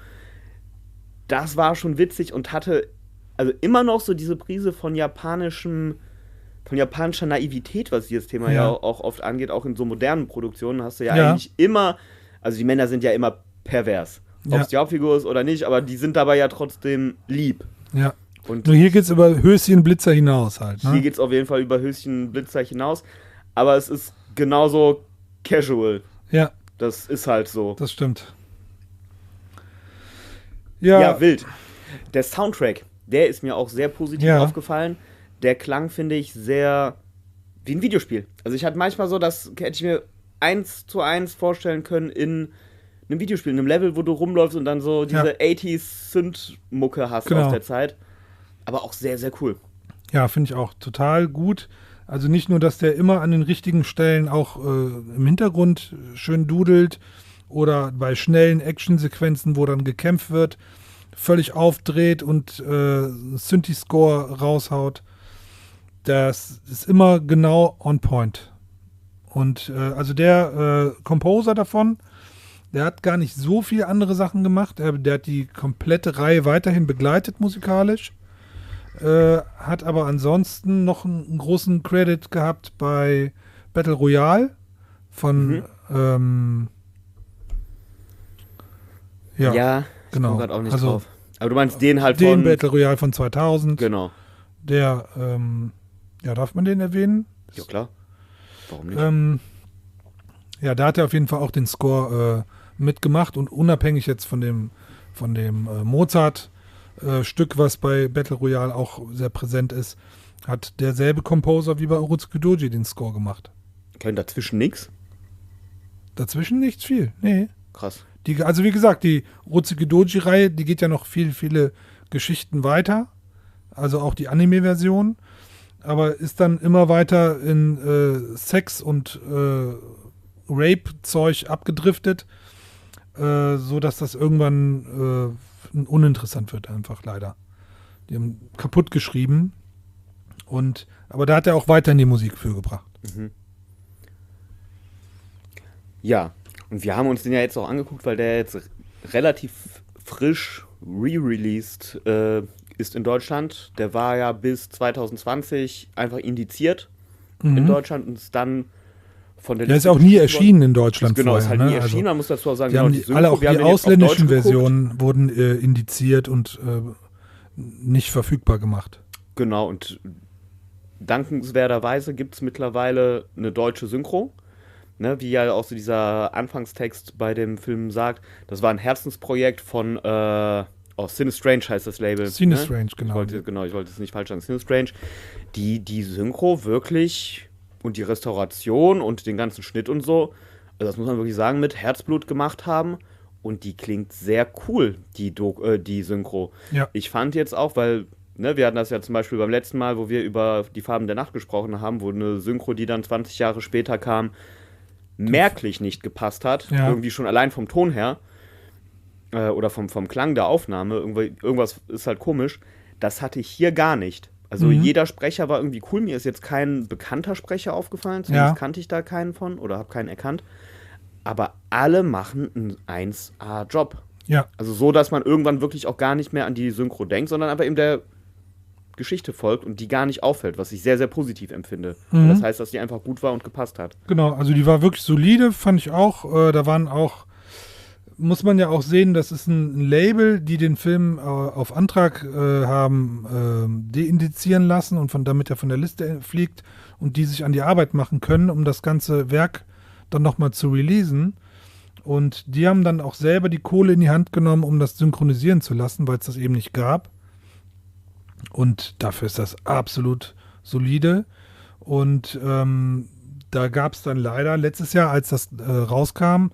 Das war schon witzig und hatte also immer noch so diese Prise von japanischer Naivität, was dieses Thema ja auch oft angeht, auch in so modernen Produktionen hast du ja eigentlich immer, also die Männer sind ja immer pervers. Ob es die Hauptfigur ist oder nicht, aber die sind dabei ja trotzdem lieb. Ja. Und nur hier geht es über Höschen Blitzer hinaus halt. Ne? Hier geht es auf jeden Fall über Höschen Blitzer hinaus, aber es ist genauso casual. Ja. Das ist halt so. Das stimmt. Ja, wild. Der Soundtrack, der ist mir auch sehr positiv aufgefallen. Der klang, finde ich, sehr wie ein Videospiel. Also ich hatte manchmal so, das hätte ich mir 1:1 vorstellen können in einem Videospiel, in einem Level, wo du rumläufst und dann so diese 80s Synth-Mucke hast aus der Zeit. Aber auch sehr, sehr cool. Ja, finde ich auch total gut. Also nicht nur, dass der immer an den richtigen Stellen auch im Hintergrund schön dudelt oder bei schnellen Actionsequenzen, wo dann gekämpft wird, völlig aufdreht und Synthi-Score raushaut. Das ist immer genau on point. Und also der Composer davon, der hat gar nicht so viel andere Sachen gemacht. Der hat die komplette Reihe weiterhin begleitet musikalisch. Hat aber ansonsten noch einen großen Credit gehabt bei Battle Royale von ich komme gerade auch nicht drauf. Aber du meinst den halt den Battle Royale von 2000. Genau. Der, darf man den erwähnen? Ja, klar. Warum nicht? Da hat er auf jeden Fall auch den Score mitgemacht und unabhängig jetzt von dem Mozart Stück, was bei Battle Royale auch sehr präsent ist, hat derselbe Composer wie bei Urotsuki Doji den Score gemacht. Okay, und dazwischen nichts? Dazwischen nichts viel, nee. Krass. Also wie gesagt, die Urotsukei-Doji-Reihe, die geht ja noch viele Geschichten weiter. Also auch die Anime-Version. Aber ist dann immer weiter in Sex und Rape-Zeug abgedriftet, sodass das irgendwann uninteressant wird, einfach leider. Die haben kaputt geschrieben. Aber da hat er auch weiterhin die Musik für gebracht. Mhm. Ja, und wir haben uns den ja jetzt auch angeguckt, weil der jetzt relativ frisch re-released ist in Deutschland. Der war ja bis 2020 einfach indiziert in Deutschland und ist dann von der Der ist auch nie erschienen in Deutschland genau, vorher. Ist halt nie Also, erschienen, man muss dazu auch sagen, die haben Synchro, alle auch die ausländischen Versionen Versionen wurden indiziert und nicht verfügbar gemacht. Genau, und dankenswerterweise gibt es mittlerweile eine deutsche Synchro. Ne, wie ja auch so dieser Anfangstext bei dem Film sagt, das war ein Herzensprojekt von Cinestrange heißt das Label. Cinestrange, ne? Ich wollte es nicht falsch sagen. Cinestrange, die Synchro wirklich und die Restauration und den ganzen Schnitt und so, also das muss man wirklich sagen, mit Herzblut gemacht haben. Und die klingt sehr cool, die Synchro. Ja. Ich fand jetzt auch, weil wir hatten das ja zum Beispiel beim letzten Mal, wo wir über die Farben der Nacht gesprochen haben, wo eine Synchro, die dann 20 Jahre später kam, merklich nicht gepasst hat. Ja. Irgendwie schon allein vom Ton her oder vom Klang der Aufnahme. Irgendwas ist halt komisch. Das hatte ich hier gar nicht. Also jeder Sprecher war irgendwie cool. Mir ist jetzt kein bekannter Sprecher aufgefallen. Zumindest kannte ich da keinen von oder habe keinen erkannt. Aber alle machen einen 1A-Job. Ja. Also so, dass man irgendwann wirklich auch gar nicht mehr an die Synchro denkt, sondern einfach eben der Geschichte folgt und die gar nicht auffällt, was ich sehr, sehr positiv empfinde. Das heißt, dass die einfach gut war und gepasst hat. Genau, also die war wirklich solide, fand ich auch. Da waren auch, muss man ja auch sehen, das ist ein Label, die den Film auf Antrag haben deindizieren lassen und damit er von der Liste fliegt und die sich an die Arbeit machen können, um das ganze Werk dann nochmal zu releasen. Und die haben dann auch selber die Kohle in die Hand genommen, um das synchronisieren zu lassen, weil es das eben nicht gab. Und dafür ist das absolut solide. Und da gab es dann leider letztes Jahr, als das rauskam,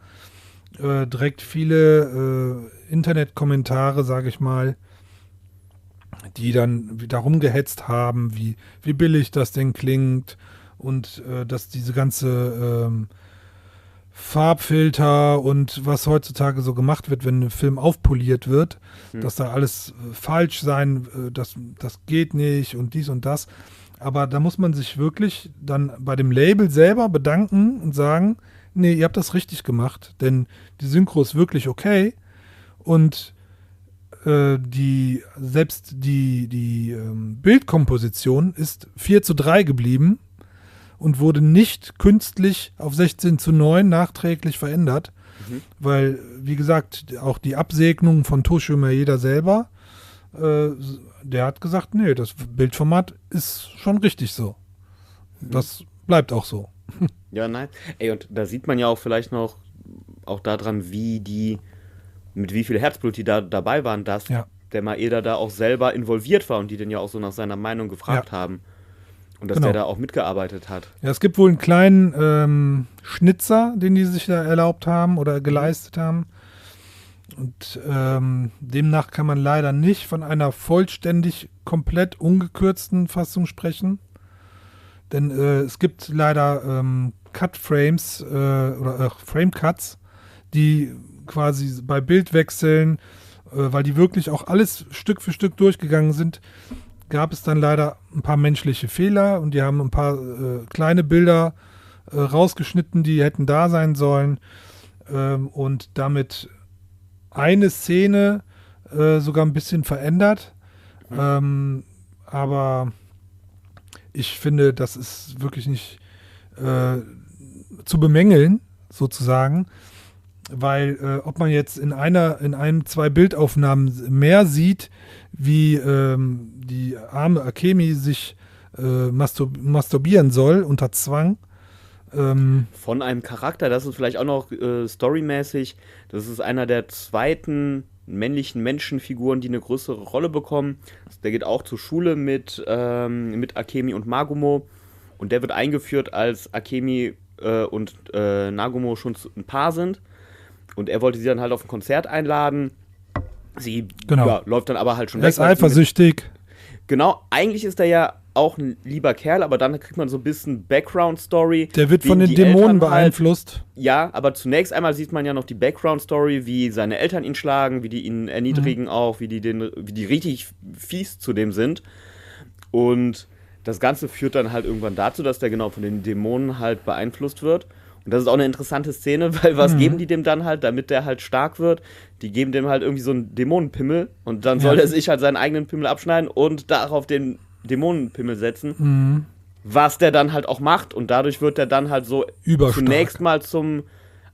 direkt viele Internetkommentare, sage ich mal, die dann darum gehetzt haben, wie billig das denn klingt und dass diese ganze Farbfilter und was heutzutage so gemacht wird, wenn ein Film aufpoliert wird, dass da alles falsch sein, das geht nicht und dies und das. Aber da muss man sich wirklich dann bei dem Label selber bedanken und sagen, nee, ihr habt das richtig gemacht, denn die Synchro ist wirklich okay und selbst die Bildkomposition ist 4:3 geblieben und wurde nicht künstlich auf 16:9 nachträglich verändert, weil, wie gesagt, auch die Absegnung von Toshio Maeda selber, der hat gesagt, nee, das Bildformat ist schon richtig so. Das bleibt auch so. Ja, nein. Ey, und da sieht man ja auch vielleicht noch auch daran, mit wie viel Herzblut die da dabei waren, dass der Maeda da auch selber involviert war und die den ja auch so nach seiner Meinung gefragt haben. Und dass der da auch mitgearbeitet hat. Ja, es gibt wohl einen kleinen Schnitzer, den die sich da erlaubt haben oder geleistet haben. Und demnach kann man leider nicht von einer vollständig, komplett ungekürzten Fassung sprechen. Denn es gibt leider Cut-Frames oder Frame-Cuts, die quasi bei Bildwechseln, weil die wirklich auch alles Stück für Stück durchgegangen sind, gab es dann leider ein paar menschliche Fehler und die haben ein paar kleine Bilder rausgeschnitten, die hätten da sein sollen und damit eine Szene sogar ein bisschen verändert. Aber ich finde, das ist wirklich nicht zu bemängeln, sozusagen, weil ob man jetzt in 2 Bildaufnahmen mehr sieht, wie die arme Akemi sich masturbieren soll unter Zwang. Von einem Charakter, das ist vielleicht auch noch storymäßig, das ist einer der zweiten männlichen Menschenfiguren, die eine größere Rolle bekommen. Der geht auch zur Schule mit Akemi und Magumo und der wird eingeführt als Akemi und Nagumo schon ein Paar sind. Und er wollte sie dann halt auf ein Konzert einladen. Sie läuft dann aber halt schon weg. Er ist eifersüchtig. Genau, eigentlich ist er ja auch ein lieber Kerl, aber dann kriegt man so ein bisschen Background-Story. Der wird von den Dämonen beeinflusst. Halt, ja, aber zunächst einmal sieht man ja noch die Background-Story, wie seine Eltern ihn schlagen, wie die ihn erniedrigen auch, wie die richtig fies zu dem sind. Und das Ganze führt dann halt irgendwann dazu, dass der genau von den Dämonen halt beeinflusst wird. Und das ist auch eine interessante Szene, weil was geben die dem dann halt, damit der halt stark wird? Die geben dem halt irgendwie so einen Dämonenpimmel und dann soll er sich halt seinen eigenen Pimmel abschneiden und darauf den Dämonenpimmel setzen, was der dann halt auch macht und dadurch wird er dann halt so zunächst mal zum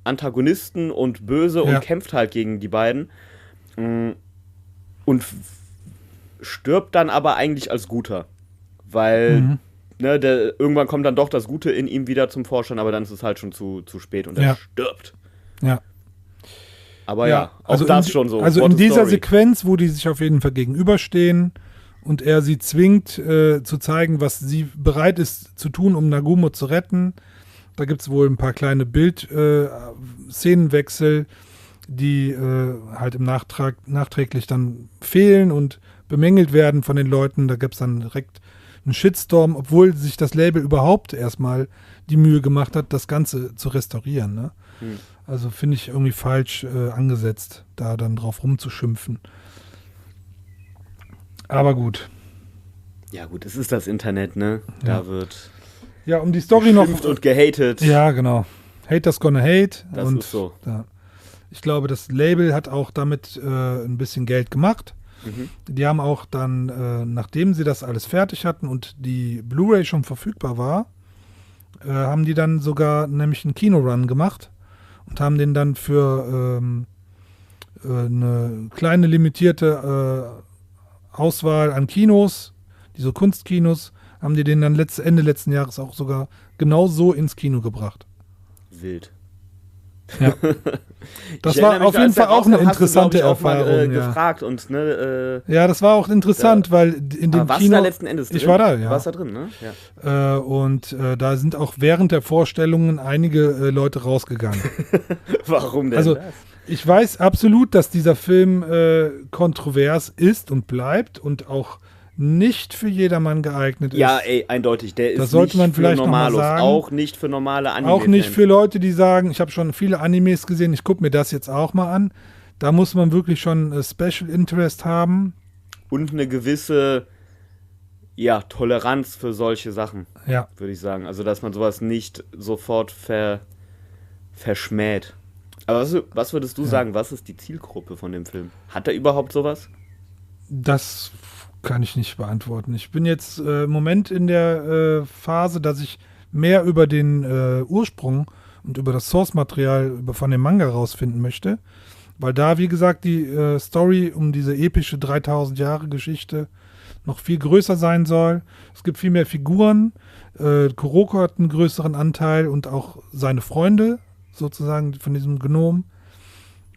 Antagonisten und böse und kämpft halt gegen die beiden und stirbt dann aber eigentlich als Guter, weil irgendwann kommt dann doch das Gute in ihm wieder zum Vorschein, aber dann ist es halt schon zu spät und er stirbt. Ja. Aber auch das schon so. Also in dieser Sequenz, wo die sich auf jeden Fall gegenüberstehen und er sie zwingt zu zeigen, was sie bereit ist zu tun, um Nagumo zu retten, da gibt es wohl ein paar kleine Szenenwechsel, die halt nachträglich dann fehlen und bemängelt werden von den Leuten. Da gibt es dann direkt einen Shitstorm, obwohl sich das Label überhaupt erstmal die Mühe gemacht hat, das Ganze zu restaurieren. Ne? Also finde ich irgendwie falsch angesetzt, da dann drauf rumzuschimpfen. Aber gut. Ja gut, es ist das Internet, ne? Da wird um die Story noch und gehatet. Ja, genau. Haters gonna hate. Das ist so. Ich glaube, das Label hat auch damit ein bisschen Geld gemacht. Die haben auch dann, nachdem sie das alles fertig hatten und die Blu-ray schon verfügbar war, haben die dann sogar nämlich einen Kinorun gemacht und haben den dann für eine kleine limitierte Auswahl an Kinos, diese Kunstkinos, haben die den dann Ende letzten Jahres auch sogar genau so ins Kino gebracht. Wild. Ja. Das war auf jeden Fall auch eine interessante Erfahrung. Gefragt und, ja, das war auch interessant, weil in dem warst Kino... du da letzten Endes drin? Ich war da, ja. Du warst da drin, ne? Ja. Und da sind auch während der Vorstellungen einige Leute rausgegangen. Warum denn also, das? Ich weiß absolut, dass dieser Film kontrovers ist und bleibt und auch nicht für jedermann geeignet ist. Ja, eindeutig. Der ist das sollte man nicht vielleicht für Normalos, noch mal sagen. Auch nicht für normale Anime. Auch nicht für Leute, die sagen, ich habe schon viele Animes gesehen, ich gucke mir das jetzt auch mal an. Da muss man wirklich schon Special Interest haben. Und eine gewisse Toleranz für solche Sachen, würde ich sagen. Also, dass man sowas nicht sofort verschmäht. Aber was würdest du sagen, was ist die Zielgruppe von dem Film? Hat er überhaupt sowas? Das kann ich nicht beantworten. Ich bin jetzt im Moment in der Phase, dass ich mehr über den Ursprung und über das Source-Material von dem Manga rausfinden möchte, weil da, wie gesagt, die Story um diese epische 3000 Jahre Geschichte noch viel größer sein soll. Es gibt viel mehr Figuren. Kuroko hat einen größeren Anteil und auch seine Freunde sozusagen von diesem Gnom.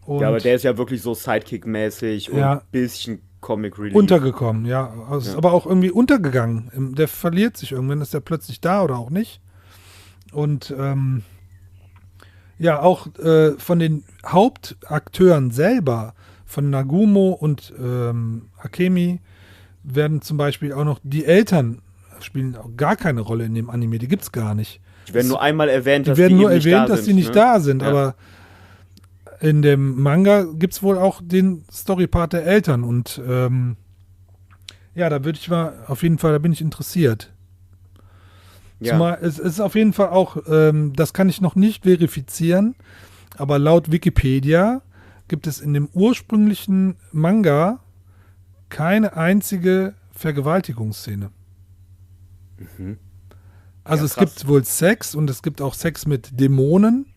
Und aber der ist ja wirklich so Sidekick-mäßig und ein bisschen Comic Relief. Untergekommen, aber auch irgendwie untergegangen. Der verliert sich irgendwann, ist der plötzlich da oder auch nicht. Und auch von den Hauptakteuren selber, von Nagumo und Akemi, werden zum Beispiel auch noch die Eltern spielen auch gar keine Rolle in dem Anime, die gibt's gar nicht. Die werden nur einmal erwähnt, dass die nicht da sind, aber in dem Manga gibt es wohl auch den Storypart der Eltern und da würde ich mal, auf jeden Fall, da bin ich interessiert. Ja. Zumal es ist auf jeden Fall auch, das kann ich noch nicht verifizieren, aber laut Wikipedia gibt es in dem ursprünglichen Manga keine einzige Vergewaltigungsszene. Also es gibt wohl Sex und es gibt auch Sex mit Dämonen,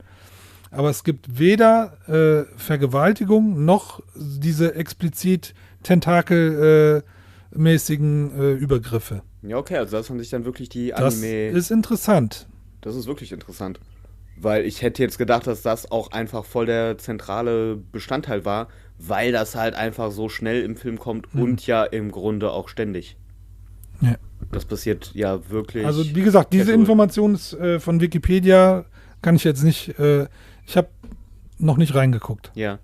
aber es gibt weder Vergewaltigung noch diese explizit tentakelmäßigen Übergriffe. Ja, okay, also das fand ich dann wirklich die Anime... Das ist interessant. Das ist wirklich interessant. Weil ich hätte jetzt gedacht, dass das auch einfach voll der zentrale Bestandteil war, weil das halt einfach so schnell im Film kommt und ja im Grunde auch ständig. Ja. Das passiert ja wirklich... Also wie gesagt, diese Information ist von Wikipedia kann ich jetzt nicht, ich habe noch nicht reingeguckt. Ja.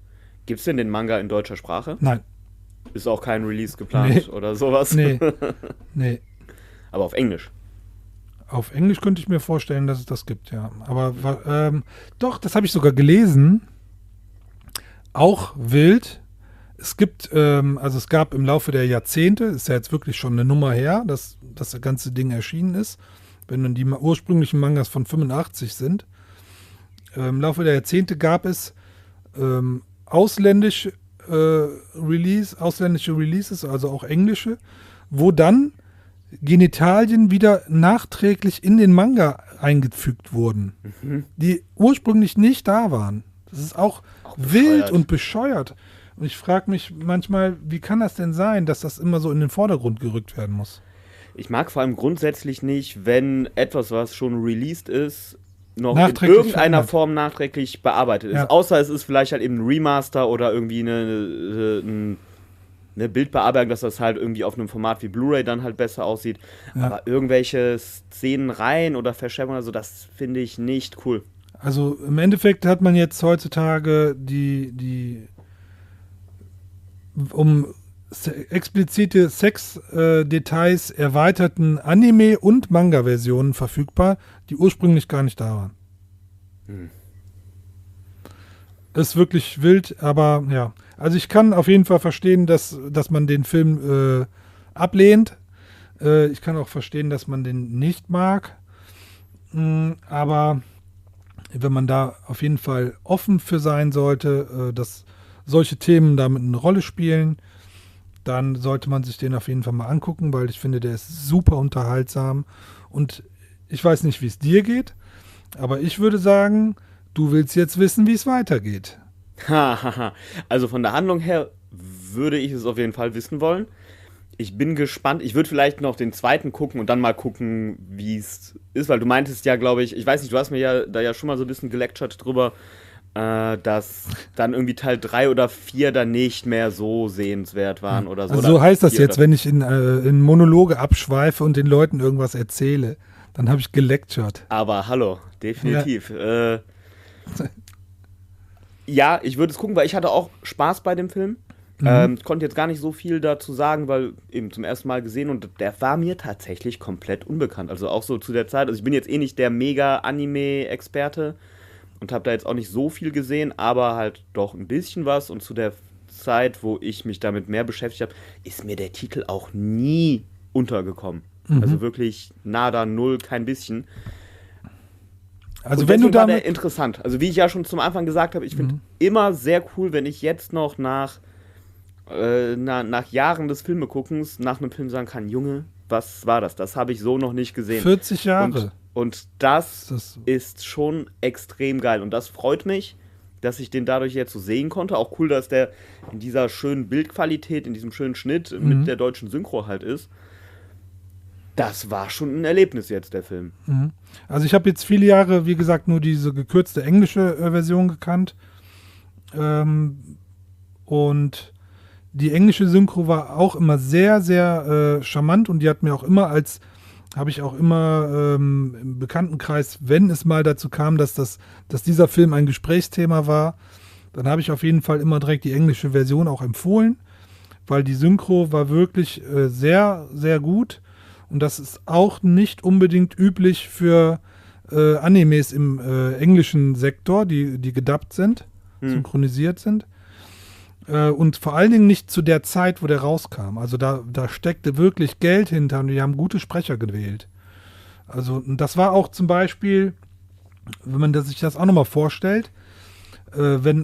Gibt's denn den Manga in deutscher Sprache? Nein. Ist auch kein Release geplant oder sowas? Nee. Aber auf Englisch? Auf Englisch könnte ich mir vorstellen, dass es das gibt, ja. Aber doch, das habe ich sogar gelesen. Auch wild. Es gibt, also es gab im Laufe der Jahrzehnte, ist ja jetzt wirklich schon eine Nummer her, dass das ganze Ding erschienen ist, wenn nun die ursprünglichen Mangas von 85 sind. Im Laufe der Jahrzehnte gab es ausländische Releases, also auch englische, wo dann Genitalien wieder nachträglich in den Manga eingefügt wurden, die ursprünglich nicht da waren. Das ist auch wild und bescheuert. Und ich frage mich manchmal, wie kann das denn sein, dass das immer so in den Vordergrund gerückt werden muss? Ich mag vor allem grundsätzlich nicht, wenn etwas, was schon released ist, noch in irgendeiner Form nachträglich bearbeitet ist. Ja. Außer es ist vielleicht halt eben ein Remaster oder irgendwie eine Bildbearbeitung, dass das halt irgendwie auf einem Format wie Blu-ray dann halt besser aussieht. Ja. Aber irgendwelche Szenen rein oder Verschärfungen oder so, das finde ich nicht cool. Also im Endeffekt hat man jetzt heutzutage um explizite Sexdetails erweiterten Anime- und Manga-Versionen verfügbar, die ursprünglich gar nicht da waren. Ist wirklich wild, aber ja. Also ich kann auf jeden Fall verstehen, dass man den Film ablehnt. Ich kann auch verstehen, dass man den nicht mag. Aber wenn man da auf jeden Fall offen für sein sollte, dass solche Themen damit eine Rolle spielen, dann sollte man sich den auf jeden Fall mal angucken, weil ich finde, der ist super unterhaltsam. Und ich weiß nicht, wie es dir geht, aber ich würde sagen, du willst jetzt wissen, wie es weitergeht. Also von der Handlung her würde ich es auf jeden Fall wissen wollen. Ich bin gespannt. Ich würde vielleicht noch den zweiten gucken und dann mal gucken, wie es ist, weil du meintest ja, glaube ich weiß nicht, du hast mir ja da ja schon mal so ein bisschen gelectured drüber, dass dann irgendwie Teil 3 oder 4 dann nicht mehr so sehenswert waren oder so. Also so heißt das jetzt, wenn ich in Monologe abschweife und den Leuten irgendwas erzähle, dann habe ich gelectured. Aber hallo, definitiv. Ja, ich würde es gucken, weil ich hatte auch Spaß bei dem Film. Ich konnte jetzt gar nicht so viel dazu sagen, weil eben zum ersten Mal gesehen und der war mir tatsächlich komplett unbekannt. Also auch so zu der Zeit, also ich bin jetzt eh nicht der Mega-Anime-Experte und habe da jetzt auch nicht so viel gesehen, aber halt doch ein bisschen was. Und zu der Zeit, wo ich mich damit mehr beschäftigt habe, ist mir der Titel auch nie untergekommen. Also wirklich nada, null, kein bisschen. Also und wenn du war der interessant. Also wie ich ja schon zum Anfang gesagt habe, ich finde immer sehr cool, wenn ich jetzt noch nach Jahren des Filmeguckens nach einem Film sagen kann, Junge, was war das? Das habe ich so noch nicht gesehen. 40 Jahre. Und das ist schon extrem geil. Und das freut mich, dass ich den dadurch jetzt so sehen konnte. Auch cool, dass der in dieser schönen Bildqualität, in diesem schönen Schnitt mit der deutschen Synchro halt ist. Das war schon ein Erlebnis jetzt, der Film. Also ich habe jetzt viele Jahre, wie gesagt, nur diese gekürzte englische Version gekannt. Und die englische Synchro war auch immer sehr, sehr charmant und die hat mir auch immer habe ich auch immer im Bekanntenkreis, wenn es mal dazu kam, dass dieser Film ein Gesprächsthema war, dann habe ich auf jeden Fall immer direkt die englische Version auch empfohlen, weil die Synchro war wirklich sehr, sehr gut und das ist auch nicht unbedingt üblich für Animes im englischen Sektor, die gedubbt sind, synchronisiert sind. Und vor allen Dingen nicht zu der Zeit, wo der rauskam. Also da steckte wirklich Geld hinter und die haben gute Sprecher gewählt. Also und das war auch zum Beispiel, wenn man sich das auch nochmal vorstellt, wenn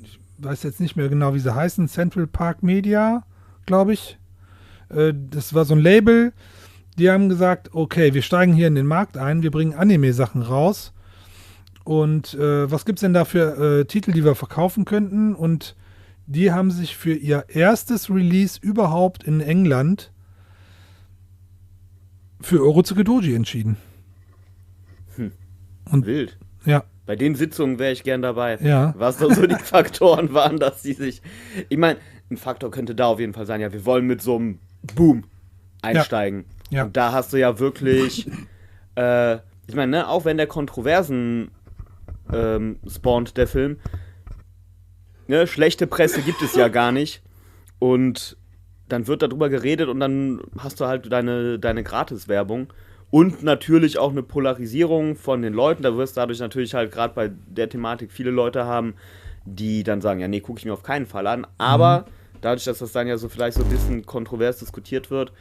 ich weiß jetzt nicht mehr genau, wie sie heißen, Central Park Media, glaube ich. Das war so ein Label, die haben gesagt, okay, wir steigen hier in den Markt ein, wir bringen Anime-Sachen raus. Und was gibt es denn da für Titel, die wir verkaufen könnten? Und die haben sich für ihr erstes Release überhaupt in England für Urotsuki Doji entschieden. Und wild. Ja. Bei den Sitzungen wäre ich gern dabei. Ja. Was da so die Faktoren waren, dass die sich... Ich meine, ein Faktor könnte da auf jeden Fall sein, ja, wir wollen mit so einem Boom einsteigen. Ja. Und da hast du ja wirklich ich meine, ne, auch wenn der Kontroversen spawnt, der Film, ne, schlechte Presse gibt es ja gar nicht. Und dann wird darüber geredet und dann hast du halt deine Gratis-Werbung. Und natürlich auch eine Polarisierung von den Leuten. Da wirst du dadurch natürlich halt gerade bei der Thematik viele Leute haben, die dann sagen, ja, nee, gucke ich mir auf keinen Fall an. Aber dadurch, dass das dann ja so vielleicht so ein bisschen kontrovers diskutiert wird,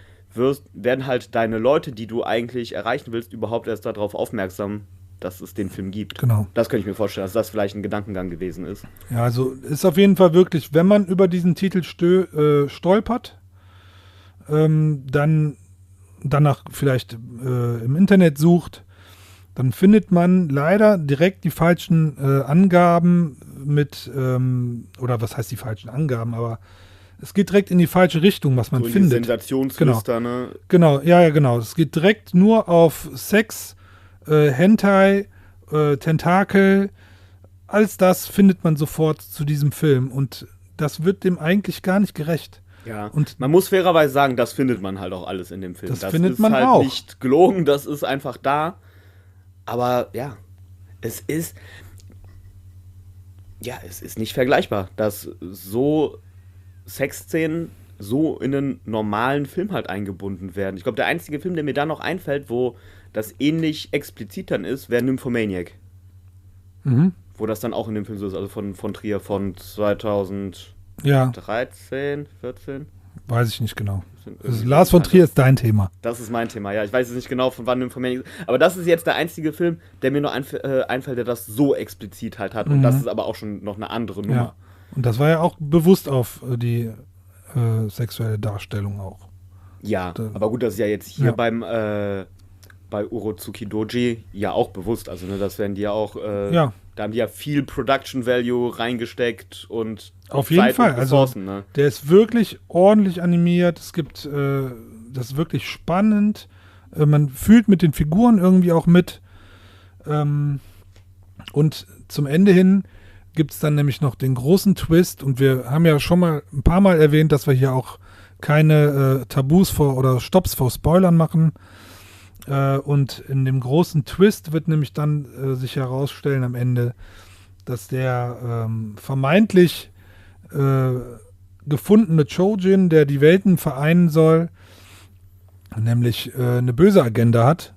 werden halt deine Leute, die du eigentlich erreichen willst, überhaupt erst darauf aufmerksam, dass es den Film gibt. Genau. Das könnte ich mir vorstellen, dass das vielleicht ein Gedankengang gewesen ist. Ja, also ist auf jeden Fall wirklich, wenn man über diesen Titel stolpert, dann danach vielleicht im Internet sucht, dann findet man leider direkt die falschen Angaben mit, oder was heißt die falschen Angaben, aber es geht direkt in die falsche Richtung, was man so findet. Sensationslüster, ne? Genau, ja, genau. Es geht direkt nur auf Sex, Hentai, Tentakel, alles das findet man sofort zu diesem Film und das wird dem eigentlich gar nicht gerecht. Ja, und man muss fairerweise sagen, das findet man halt auch alles in dem Film. Das findet man halt auch. Nicht gelogen, das ist einfach da. Aber ja, es ist nicht vergleichbar, dass so Sexszenen so in einen normalen Film halt eingebunden werden. Ich glaube, der einzige Film, der mir da noch einfällt, wo das ähnlich explizit dann ist, wäre Nymphomaniac. Wo das dann auch in dem Film so ist, also von Trier von 2013, 14? Weiß ich nicht genau. Also Lars von Trier ist dein Thema. Das ist mein Thema, ja. Ich weiß jetzt nicht genau, von wann Nymphomaniac ist. Aber das ist jetzt der einzige Film, der mir nur einfällt, der das so explizit halt hat. Und das ist aber auch schon noch eine andere Nummer. Ja. Und das war ja auch bewusst auf die sexuelle Darstellung auch. Ja, aber gut, das ist ja jetzt hier bei Urotsuki Doji ja auch bewusst. Also, ne, das werden die ja auch, da haben die ja viel Production Value reingesteckt und auf jeden Zeit Fall. und Ressourcen, Also, ne? Der ist wirklich ordentlich animiert. Es gibt, das ist wirklich spannend. Man fühlt mit den Figuren irgendwie auch mit. Und zum Ende hin gibt es dann nämlich noch den großen Twist. Und wir haben ja schon mal ein paar Mal erwähnt, dass wir hier auch keine Tabus oder Stopps vor Spoilern machen. Und in dem großen Twist wird nämlich dann sich herausstellen am Ende, dass der vermeintlich gefundene Chojin, der die Welten vereinen soll, nämlich eine böse Agenda hat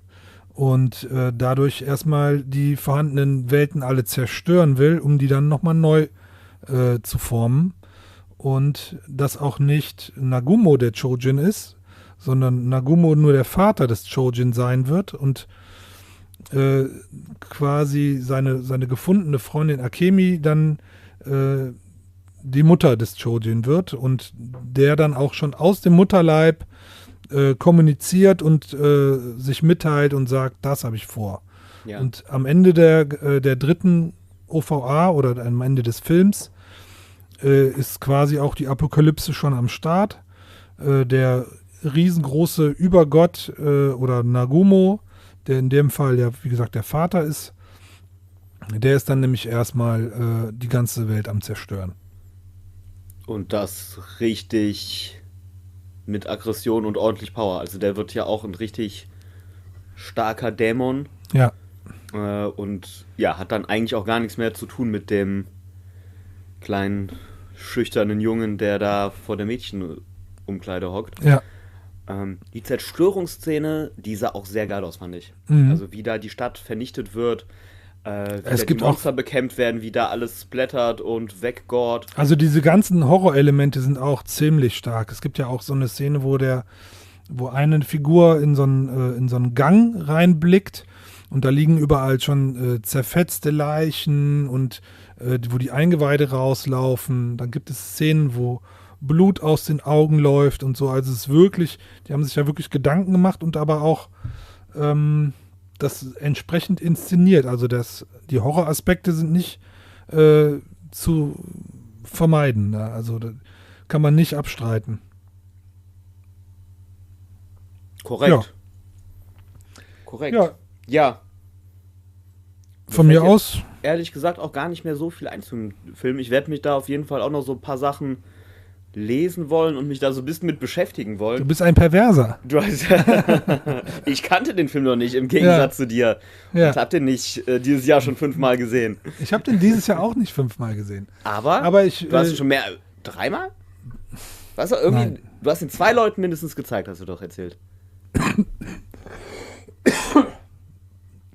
und dadurch erstmal die vorhandenen Welten alle zerstören will, um die dann nochmal neu zu formen. Und dass auch nicht Nagumo der Chojin ist, sondern Nagumo nur der Vater des Chojin sein wird und quasi seine gefundene Freundin Akemi dann die Mutter des Chojin wird und der dann auch schon aus dem Mutterleib kommuniziert und sich mitteilt und sagt, das habe ich vor. Ja. Und am Ende der dritten OVA oder am Ende des Films ist quasi auch die Apokalypse schon am Start. Der riesengroße Übergott oder Nagumo, der in dem Fall ja, wie gesagt, der Vater ist, der ist dann nämlich erstmal die ganze Welt am Zerstören. Und das richtig mit Aggression und ordentlich Power. Also der wird ja auch ein richtig starker Dämon. Ja. Und ja, hat dann eigentlich auch gar nichts mehr zu tun mit dem kleinen, schüchternen Jungen, der da vor der Mädchenumkleide hockt. Ja. Die Zerstörungsszene, die sah auch sehr geil aus, fand ich. Also wie da die Stadt vernichtet wird, wie die Monster bekämpft werden, wie da alles splattert und weggort. Also diese ganzen Horrorelemente sind auch ziemlich stark. Es gibt ja auch so eine Szene, wo eine Figur in so einen Gang reinblickt und da liegen überall schon zerfetzte Leichen und wo die Eingeweide rauslaufen. Dann gibt es Szenen, wo Blut aus den Augen läuft und so. Also es ist wirklich, die haben sich ja wirklich Gedanken gemacht und aber auch das entsprechend inszeniert. Also die Horroraspekte sind nicht zu vermeiden. Ne? Also das kann man nicht abstreiten. Korrekt. Ja. Korrekt. Ja. Von mir aus? Ehrlich gesagt auch gar nicht mehr so viel ein zum Film. Ich werde mich da auf jeden Fall auch noch so ein paar Sachen lesen wollen und mich da so ein bisschen mit beschäftigen wollen. Du bist ein Perverser. Ich kannte den Film noch nicht, im Gegensatz zu dir. Ja. Ich habe den nicht dieses Jahr schon 5-mal gesehen. Ich habe den dieses Jahr auch nicht 5-mal gesehen. Aber du hast ihn schon 3-mal? Weißt du, irgendwie, Nein. Du hast ihn 2 Leuten mindestens gezeigt, hast du doch erzählt.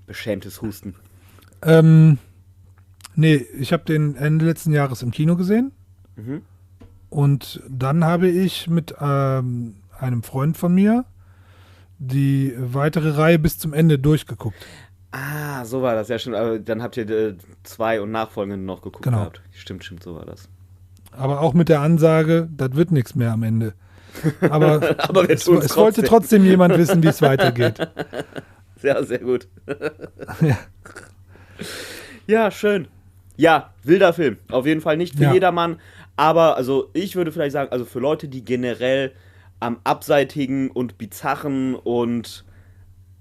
Beschämtes Husten. Nee, ich habe den Ende letzten Jahres im Kino gesehen. Mhm. Und dann habe ich mit einem Freund von mir die weitere Reihe bis zum Ende durchgeguckt. Ah, so war das, ja stimmt. Aber dann habt ihr 2 und nachfolgende noch geguckt gehabt. Stimmt, so war das. Aber auch mit der Ansage, das wird nichts mehr am Ende. Aber, es wollte trotzdem jemand wissen, wie es weitergeht. Sehr, sehr gut. Ja. Ja, schön. Ja, wilder Film. Auf jeden Fall nicht für jedermann. Aber also ich würde vielleicht sagen, also für Leute, die generell am abseitigen und bizarren und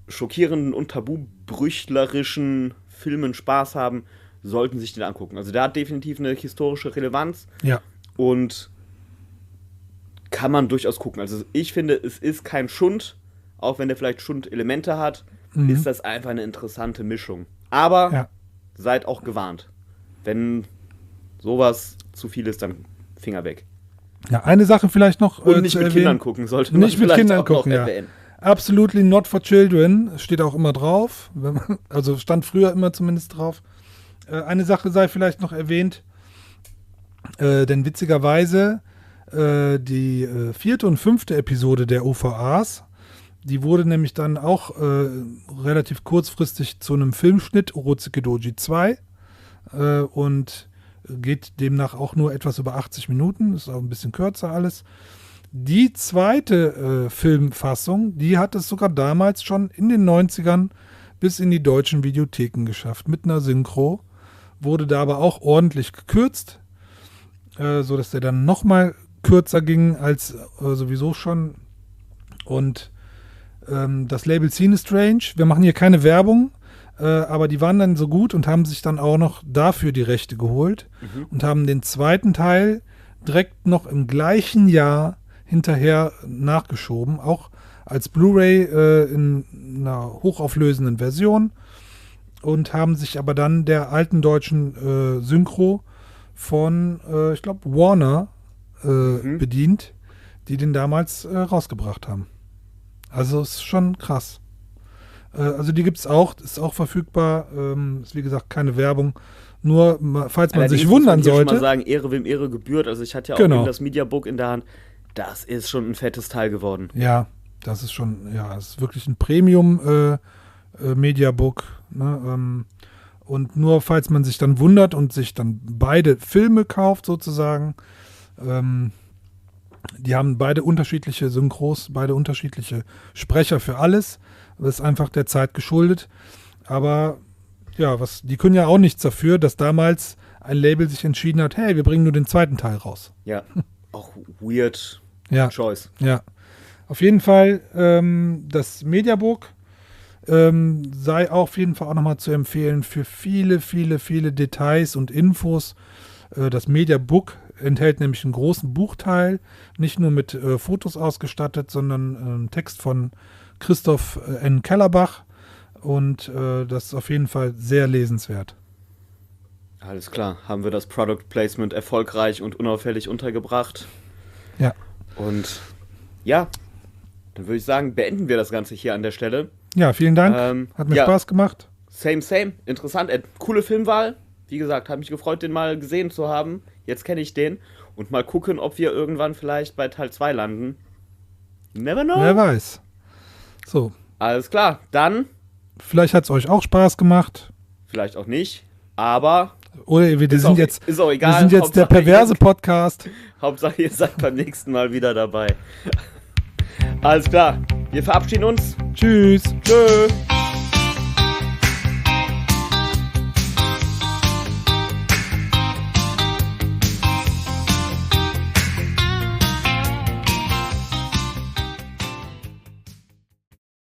schockierenden und tabubrüchlerischen Filmen Spaß haben, sollten sich den angucken. Also der hat definitiv eine historische Relevanz. Ja. Und kann man durchaus gucken. Also ich finde, es ist kein Schund, auch wenn der vielleicht Schundelemente hat, ist das einfach eine interessante Mischung. Aber seid auch gewarnt. Wenn sowas zu viel ist, dann Finger weg. Ja, eine Sache vielleicht noch und nicht mit Kindern gucken, sollte man nicht mit Kindern gucken, ja. Absolutely not for children, steht auch immer drauf. Also stand früher immer zumindest drauf. Eine Sache sei vielleicht noch erwähnt, denn witzigerweise die 4. und 5. Episode der OVAs, die wurde nämlich dann auch relativ kurzfristig zu einem Filmschnitt, Orochidoji 2, und geht demnach auch nur etwas über 80 Minuten, ist auch ein bisschen kürzer alles. Die zweite Filmfassung, die hat es sogar damals schon in den 90ern bis in die deutschen Videotheken geschafft, mit einer Synchro, wurde da aber auch ordentlich gekürzt, sodass der dann nochmal kürzer ging als sowieso schon. Und das Label Cine Strange, wir machen hier keine Werbung, aber die waren dann so gut und haben sich dann auch noch dafür die Rechte geholt und haben den zweiten Teil direkt noch im gleichen Jahr hinterher nachgeschoben, auch als Blu-ray in einer hochauflösenden Version, und haben sich aber dann der alten deutschen Synchro von, ich glaube, Warner bedient, die den damals rausgebracht haben. Also ist schon krass. Also die gibt es auch, ist auch verfügbar, ist wie gesagt keine Werbung, nur falls man sich wundern sollte. Ich muss mal sagen, Ehre wem Ehre gebührt, also ich hatte ja auch eben das Mediabook in der Hand, das ist schon ein fettes Teil geworden. Ja, das ist schon, das ist wirklich ein Premium Mediabook, ne? Und nur falls man sich dann wundert und sich dann beide Filme kauft sozusagen, die haben beide unterschiedliche Synchros, beide unterschiedliche Sprecher für alles. Das ist einfach der Zeit geschuldet. Aber ja, die können ja auch nichts dafür, dass damals ein Label sich entschieden hat, hey, wir bringen nur den zweiten Teil raus. Ja, auch weird choice. Ja, auf jeden Fall das Mediabook sei auf jeden Fall auch nochmal zu empfehlen für viele, viele, viele Details und Infos. Das Mediabook enthält nämlich einen großen Buchteil, nicht nur mit Fotos ausgestattet, sondern Text von Christoph N. Kellerbach, und das ist auf jeden Fall sehr lesenswert. Alles klar, haben wir das Product Placement erfolgreich und unauffällig untergebracht. Ja. Und ja, dann würde ich sagen, beenden wir das Ganze hier an der Stelle. Ja, vielen Dank, hat mir Spaß gemacht. Same, interessant, coole Filmwahl. Wie gesagt, habe mich gefreut, den mal gesehen zu haben. Jetzt kenne ich den. Und mal gucken, ob wir irgendwann vielleicht bei Teil 2 landen. Never know. Wer weiß. So. Alles klar, dann. Vielleicht hat es euch auch Spaß gemacht. Vielleicht auch nicht, aber. Oder wir sind jetzt, ist auch egal. Wir sind jetzt der perverse Podcast. Hauptsache, ihr seid beim nächsten Mal wieder dabei. Alles klar, wir verabschieden uns. Tschüss. Tschö.